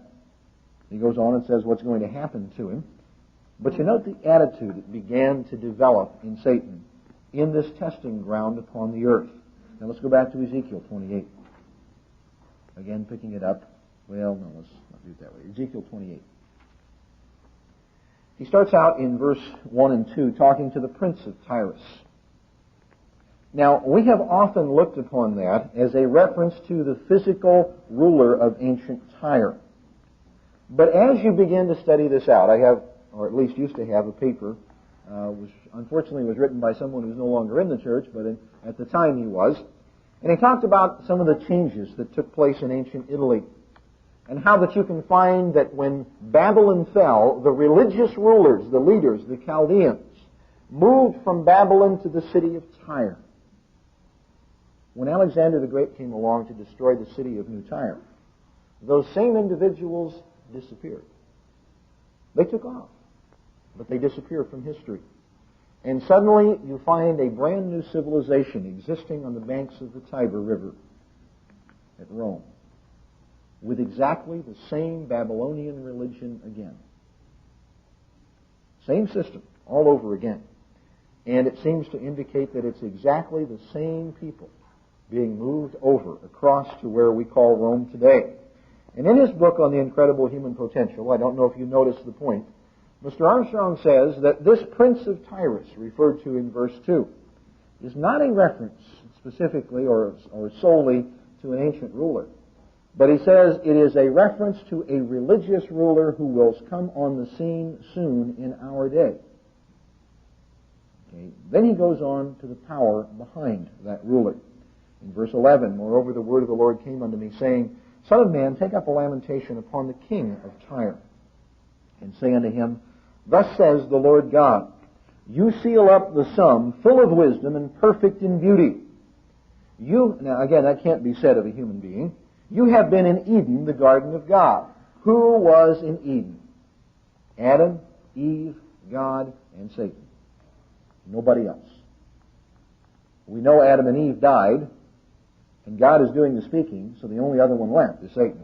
He goes on and says what's going to happen to him. But you note the attitude that began to develop in Satan in this testing ground upon the earth. Now let's go back to Ezekiel 28. Again, picking it up. Well, no, let's not do it that way. Ezekiel 28. He starts out in verse 1 and 2 talking to the prince of Tyrus. Now, we have often looked upon that as a reference to the physical ruler of ancient Tyre. But as you begin to study this out, I have, or at least used to have, a paper, which unfortunately was written by someone who's no longer in the church, but at the time he was. And he talked about some of the changes that took place in ancient Italy, and how that you can find that when Babylon fell, the religious rulers, the leaders, the Chaldeans, moved from Babylon to the city of Tyre. When Alexander the Great came along to destroy the city of New Tyre, those same individuals disappeared. They took off, but they disappeared from history. And suddenly you find a brand new civilization existing on the banks of the Tiber River at Rome, with exactly the same Babylonian religion again. Same system, all over again. And it seems to indicate that it's exactly the same people being moved over across to where we call Rome today. And in his book on the incredible human potential, I don't know if you noticed the point, Mr. Armstrong says that this prince of Tyrus, referred to in verse 2, is not a reference specifically or solely to an ancient ruler. But he says it is a reference to a religious ruler who will come on the scene soon in our day. Okay. Then he goes on to the power behind that ruler. In verse 11, moreover, the word of the Lord came unto me, saying, Son of man, take up a lamentation upon the king of Tyre, and say unto him, Thus says the Lord God, You seal up the sum, full of wisdom and perfect in beauty. Now again, that can't be said of a human being. You have been in Eden, the garden of God. Who was in Eden? Adam, Eve, God, and Satan. Nobody else. We know Adam and Eve died, and God is doing the speaking, so the only other one left is Satan.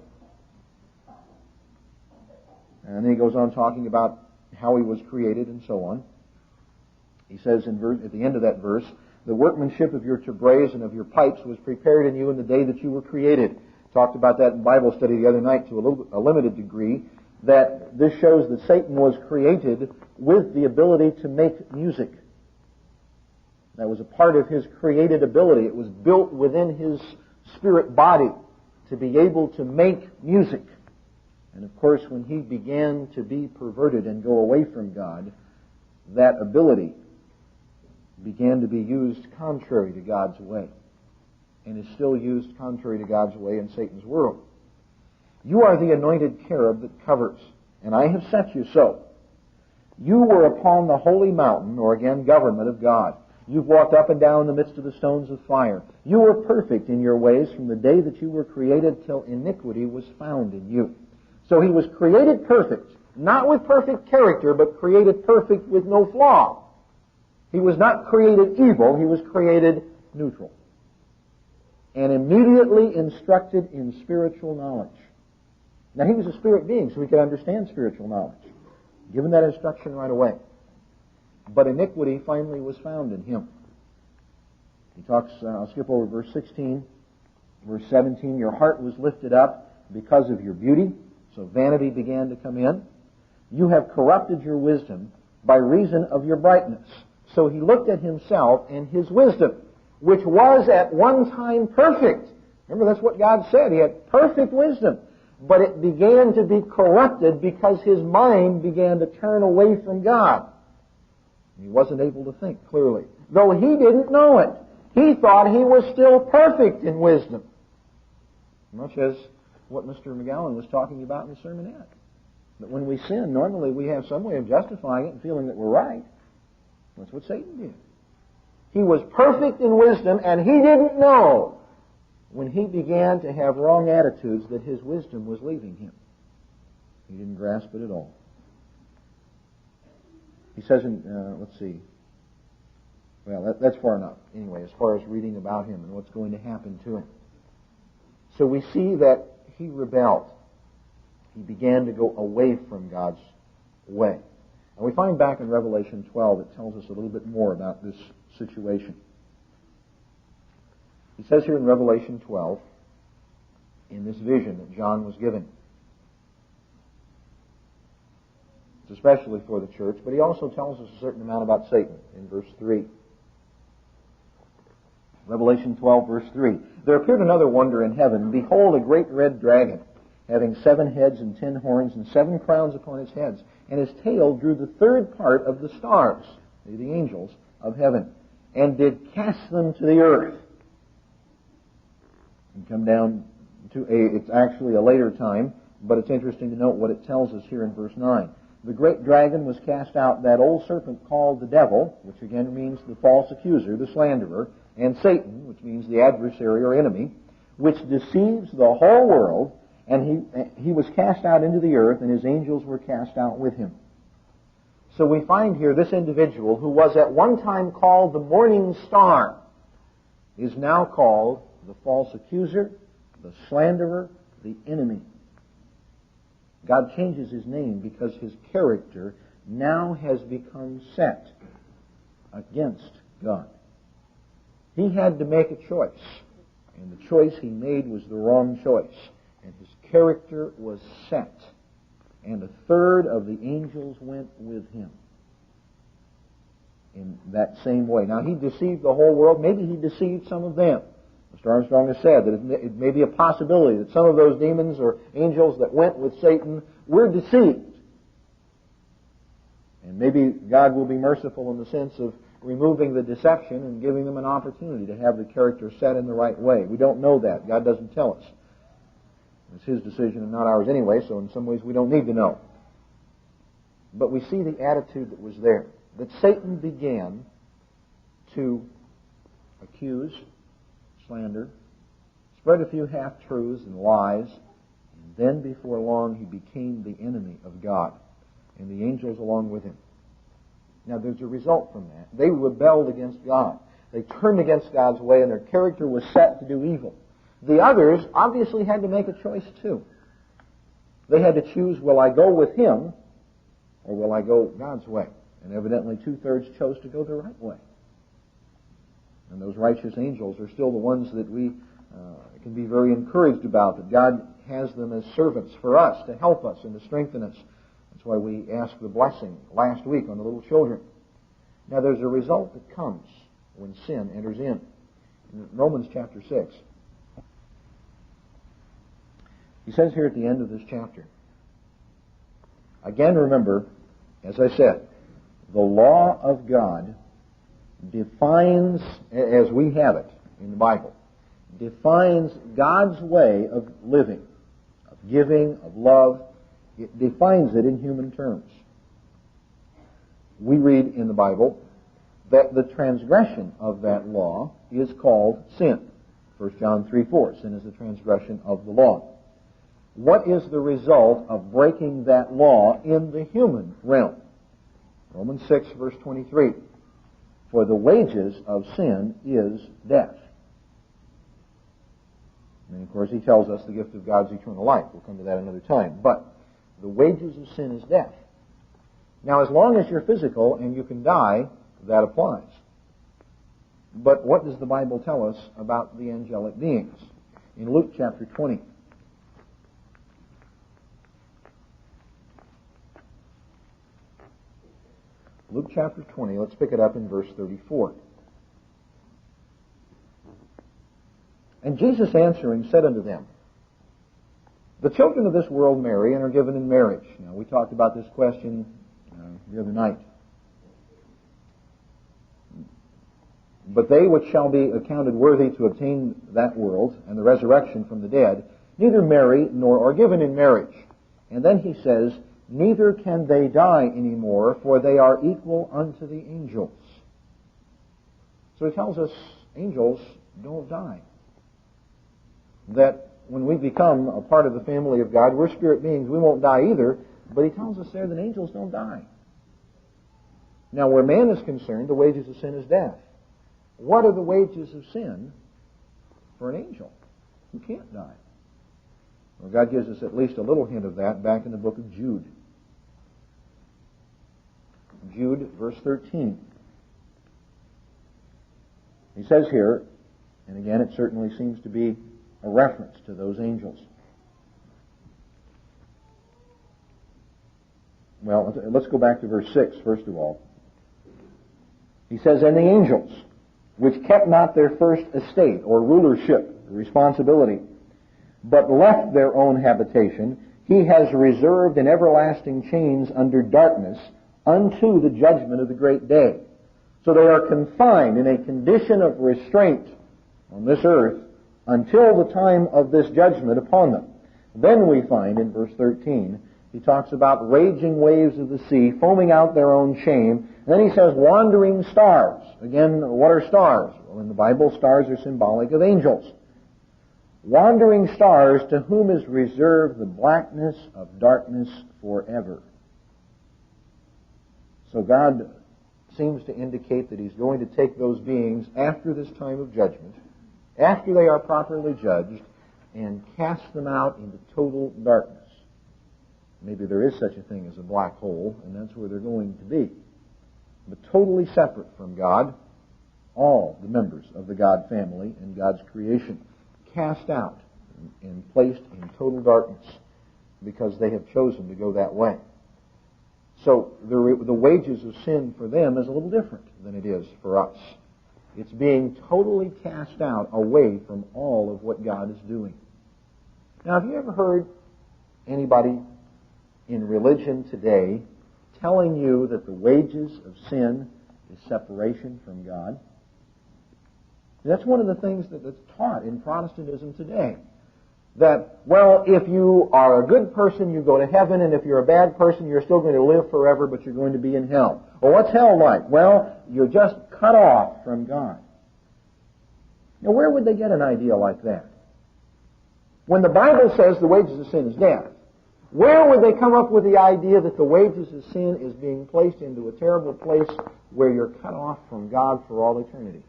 And then he goes on talking about how he was created and so on. He says at the end of that verse, The workmanship of your tabrets and of your pipes was prepared in you in the day that you were created. Talked about that in Bible study the other night to a limited degree, that this shows that Satan was created with the ability to make music. That was a part of his created ability. It was built within his spirit body to be able to make music. And of course, when he began to be perverted and go away from God, that ability began to be used contrary to God's way, and is still used contrary to God's way in Satan's world. You are the anointed cherub that covers, and I have set you so. You were upon the holy mountain, or again, government of God. You've walked up and down in the midst of the stones of fire. You were perfect in your ways from the day that you were created till iniquity was found in you. So he was created perfect, not with perfect character, but created perfect with no flaw. He was not created evil, he was created neutral. And immediately instructed in spiritual knowledge. Now, he was a spirit being, so he could understand spiritual knowledge. Given that instruction right away. But iniquity finally was found in him. He talks, I'll skip over verse 16. Verse 17, your heart was lifted up because of your beauty, so vanity began to come in. You have corrupted your wisdom by reason of your brightness. So he looked at himself and his wisdom, which was at one time perfect. Remember, that's what God said. He had perfect wisdom. But it began to be corrupted because his mind began to turn away from God. He wasn't able to think clearly. Though he didn't know it. He thought he was still perfect in wisdom. Much as what Mr. McGowan was talking about in the sermonette. That when we sin, normally we have some way of justifying it and feeling that we're right. That's what Satan did. He was perfect in wisdom, and he didn't know when he began to have wrong attitudes that his wisdom was leaving him. He didn't grasp it at all. He says in, let's see. Well, that's far enough, anyway, as far as reading about him and what's going to happen to him. So we see that he rebelled. He began to go away from God's way. And we find back in Revelation 12, it tells us a little bit more about this situation. He says here in Revelation 12, in this vision that John was given, it's especially for the church, but he also tells us a certain amount about Satan in verse 3. Revelation 12, verse 3. There appeared another wonder in heaven. Behold, a great red dragon, having 7 heads and 10 horns and 7 crowns upon his heads. And his tail drew the third part of the stars, the angels of heaven, and did cast them to the earth. And come down to it's actually a later time, but it's interesting to note what it tells us here in verse 9. The great dragon was cast out, that old serpent called the devil, which again means the false accuser, the slanderer, and Satan, which means the adversary or enemy, which deceives the whole world, and he was cast out into the earth, and his angels were cast out with him. So we find here this individual, who was at one time called the morning star, is now called the false accuser, the slanderer, the enemy. God changes his name because his character now has become set against God. He had to make a choice, and the choice he made was the wrong choice, and his character was set, and a third of the angels went with him in that same way. Now, he deceived the whole world. Maybe he deceived some of them. Mr. Armstrong has said that it may be a possibility that some of those demons or angels that went with Satan were deceived. And maybe God will be merciful in the sense of removing the deception and giving them an opportunity to have the character set in the right way. We don't know that. God doesn't tell us. It's his decision and not ours anyway, so in some ways we don't need to know. But we see the attitude that was there. That Satan began to accuse, slander, spread a few half-truths and lies, and then before long he became the enemy of God, and the angels along with him. Now there's a result from that. They rebelled against God. They turned against God's way, and their character was set to do evil. The others obviously had to make a choice too. They had to choose, will I go with him, or will I go God's way? And evidently 2/3 chose to go the right way. And those righteous angels are still the ones that we can be very encouraged about, that God has them as servants for us, to help us and to strengthen us. That's why we asked the blessing last week on the little children. Now there's a result that comes when sin enters in Romans chapter 6. He says here at the end of this chapter, again remember, as I said, the law of God defines, as we have it in the Bible, defines God's way of living, of giving, of love. It defines it in human terms. We read in the Bible that the transgression of that law is called sin. 1 John 3:4, sin is the transgression of the law. What is the result of breaking that law in the human realm? Romans 6, verse 23. For the wages of sin is death. And of course he tells us the gift of God's eternal life. We'll come to that another time. But the wages of sin is death. Now, as long as you're physical and you can die, that applies. But what does the Bible tell us about the angelic beings? In Luke chapter 20. Luke chapter 20, let's pick it up in verse 34. And Jesus answering said unto them, the children of this world marry and are given in marriage. Now, we talked about this question the other night. But they which shall be accounted worthy to obtain that world and the resurrection from the dead, neither marry nor are given in marriage. And then he says, neither can they die anymore, for they are equal unto the angels. So he tells us angels don't die. That when we become a part of the family of God, we're spirit beings, we won't die either, but he tells us there that angels don't die. Now, where man is concerned, the wages of sin is death. What are the wages of sin for an angel who can't die? Well, God gives us at least a little hint of that back in the book of Jude. Jude, verse 13. He says here, and again it certainly seems to be a reference to those angels. Well, let's go back to verse 6 first of all. He says, and the angels, which kept not their first estate or rulership, responsibility, but left their own habitation, he has reserved in everlasting chains under darkness unto the judgment of the great day. So they are confined in a condition of restraint on this earth until the time of this judgment upon them. Then we find in verse 13, he talks about raging waves of the sea, foaming out their own shame. And then he says wandering stars. Again, what are stars? Well, in the Bible, stars are symbolic of angels. Wandering stars, to whom is reserved the blackness of darkness forever. So God seems to indicate that he's going to take those beings after this time of judgment, after they are properly judged, and cast them out into total darkness. Maybe there is such a thing as a black hole, and that's where they're going to be. But totally separate from God, all the members of the God family and God's creation, cast out and placed in total darkness because they have chosen to go that way. So the wages of sin for them is a little different than it is for us. It's being totally cast out away from all of what God is doing. Now, have you ever heard anybody in religion today telling you that the wages of sin is separation from God? That's one of the things that's taught in Protestantism today. That, well, if you are a good person, you go to heaven, and if you're a bad person, you're still going to live forever, but you're going to be in hell. Well, what's hell like? Well, you're just cut off from God. Now, where would they get an idea like that? When the Bible says the wages of sin is death, where would they come up with the idea that the wages of sin is being placed into a terrible place where you're cut off from God for all eternity?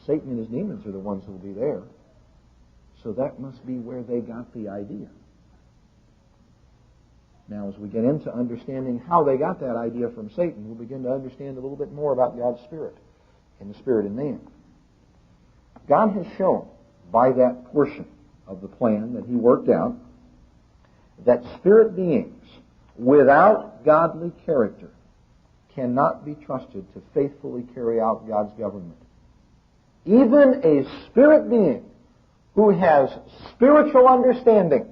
Satan and his demons are the ones who will be there. So that must be where they got the idea. Now, as we get into understanding how they got that idea from Satan, we'll begin to understand a little bit more about God's Spirit and the Spirit in man. God has shown by that portion of the plan that he worked out that spirit beings without godly character cannot be trusted to faithfully carry out God's government. Even a spirit being who has spiritual understanding,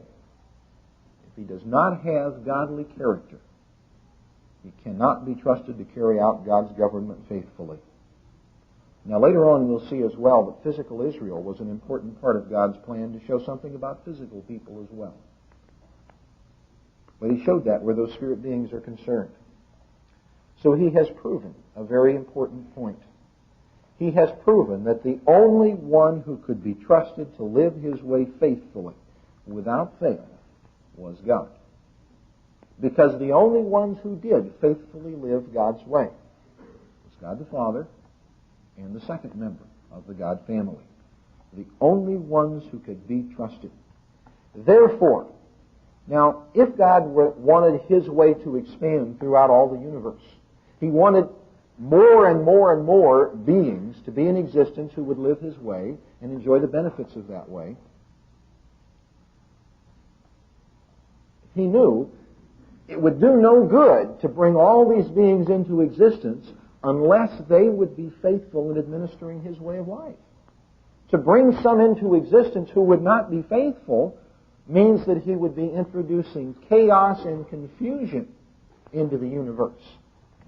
if he does not have godly character, he cannot be trusted to carry out God's government faithfully. Now later on we'll see as well that physical Israel was an important part of God's plan to show something about physical people as well. But he showed that where those spirit beings are concerned. So he has proven a very important point. He has proven that the only one who could be trusted to live his way faithfully without fail was God. Because the only ones who did faithfully live God's way was God the Father and the second member of the God family. The only ones who could be trusted. Therefore, now, if God wanted his way to expand throughout all the universe, he wanted more and more and more beings to be in existence who would live his way and enjoy the benefits of that way. He knew it would do no good to bring all these beings into existence unless they would be faithful in administering his way of life. To bring some into existence who would not be faithful means that he would be introducing chaos and confusion into the universe.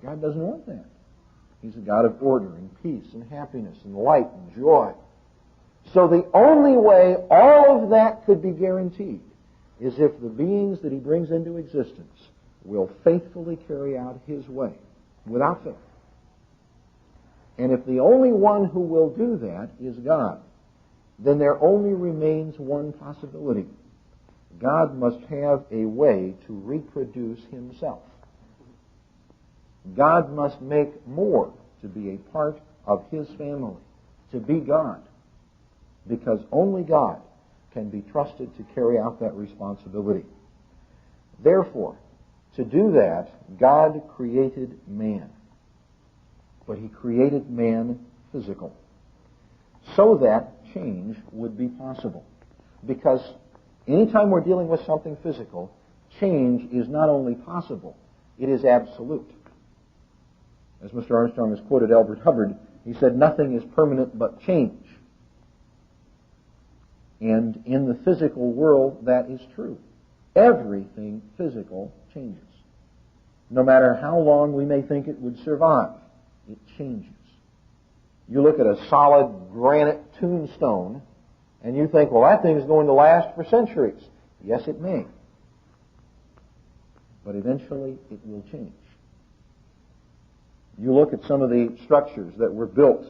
God doesn't want that. He's a God of order and peace and happiness and light and joy. So the only way all of that could be guaranteed is if the beings that he brings into existence will faithfully carry out his way without fail. And if the only one who will do that is God, then there only remains one possibility. God must have a way to reproduce himself. God must make more to be a part of his family, to be God, because only God can be trusted to carry out that responsibility. Therefore, to do that, God created man. But he created man physical, so that change would be possible. Because anytime we're dealing with something physical, change is not only possible, it is absolute. As Mr. Armstrong has quoted Albert Hubbard, he said, "Nothing is permanent but change." And in the physical world, that is true. Everything physical changes. No matter how long we may think it would survive, it changes. You look at a solid granite tombstone, and you think, well, that thing is going to last for centuries. Yes, it may. But eventually, it will change. You look at some of the structures that were built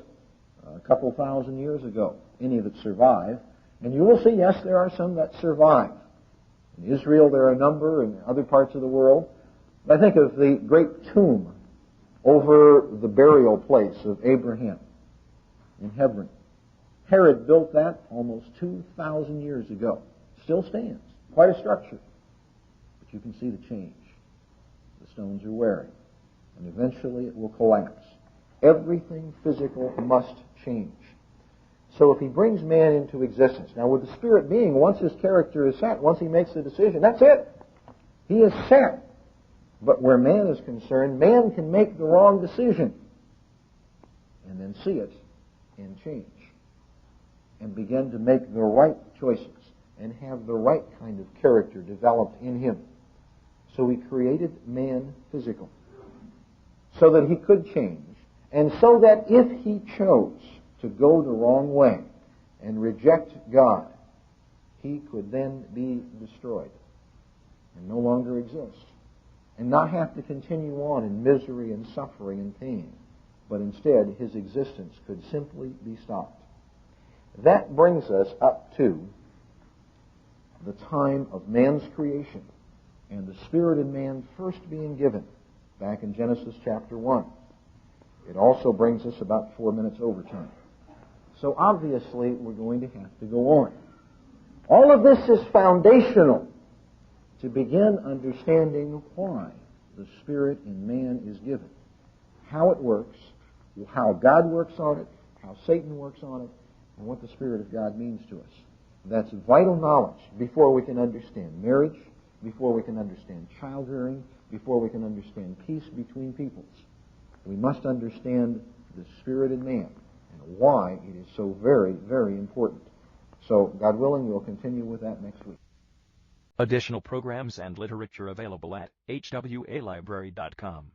a couple thousand years ago, any that survive, and you will see, yes, there are some that survive. In Israel, there are a number, in other parts of the world. I think of the great tomb over the burial place of Abraham in Hebron. Herod built that almost 2,000 years ago. Still stands. Quite a structure. But you can see the change. The stones are wearing. And eventually it will collapse. Everything physical must change. So if he brings man into existence, now with the spirit being, once his character is set, once he makes the decision, that's it. He is set. But where man is concerned, man can make the wrong decision and then see it and change and begin to make the right choices and have the right kind of character developed in him. So he created man physical so that he could change, and so that if he chose to go the wrong way and reject God, he could then be destroyed and no longer exist, and not have to continue on in misery and suffering and pain, but instead his existence could simply be stopped. That brings us up to the time of man's creation and the Spirit in man first being given back in Genesis chapter 1. It also brings us about 4 minutes overtime. So obviously we're going to have to go on. All of this is foundational to begin understanding why the Spirit in man is given, how it works, how God works on it, how Satan works on it, and what the Spirit of God means to us. That's vital knowledge before we can understand marriage, before we can understand child rearing, before we can understand peace between peoples. We must understand the spirit in man and why it is so very, very important. So, God willing, we'll continue with that next week. Additional programs and literature available at hwalibrary.com.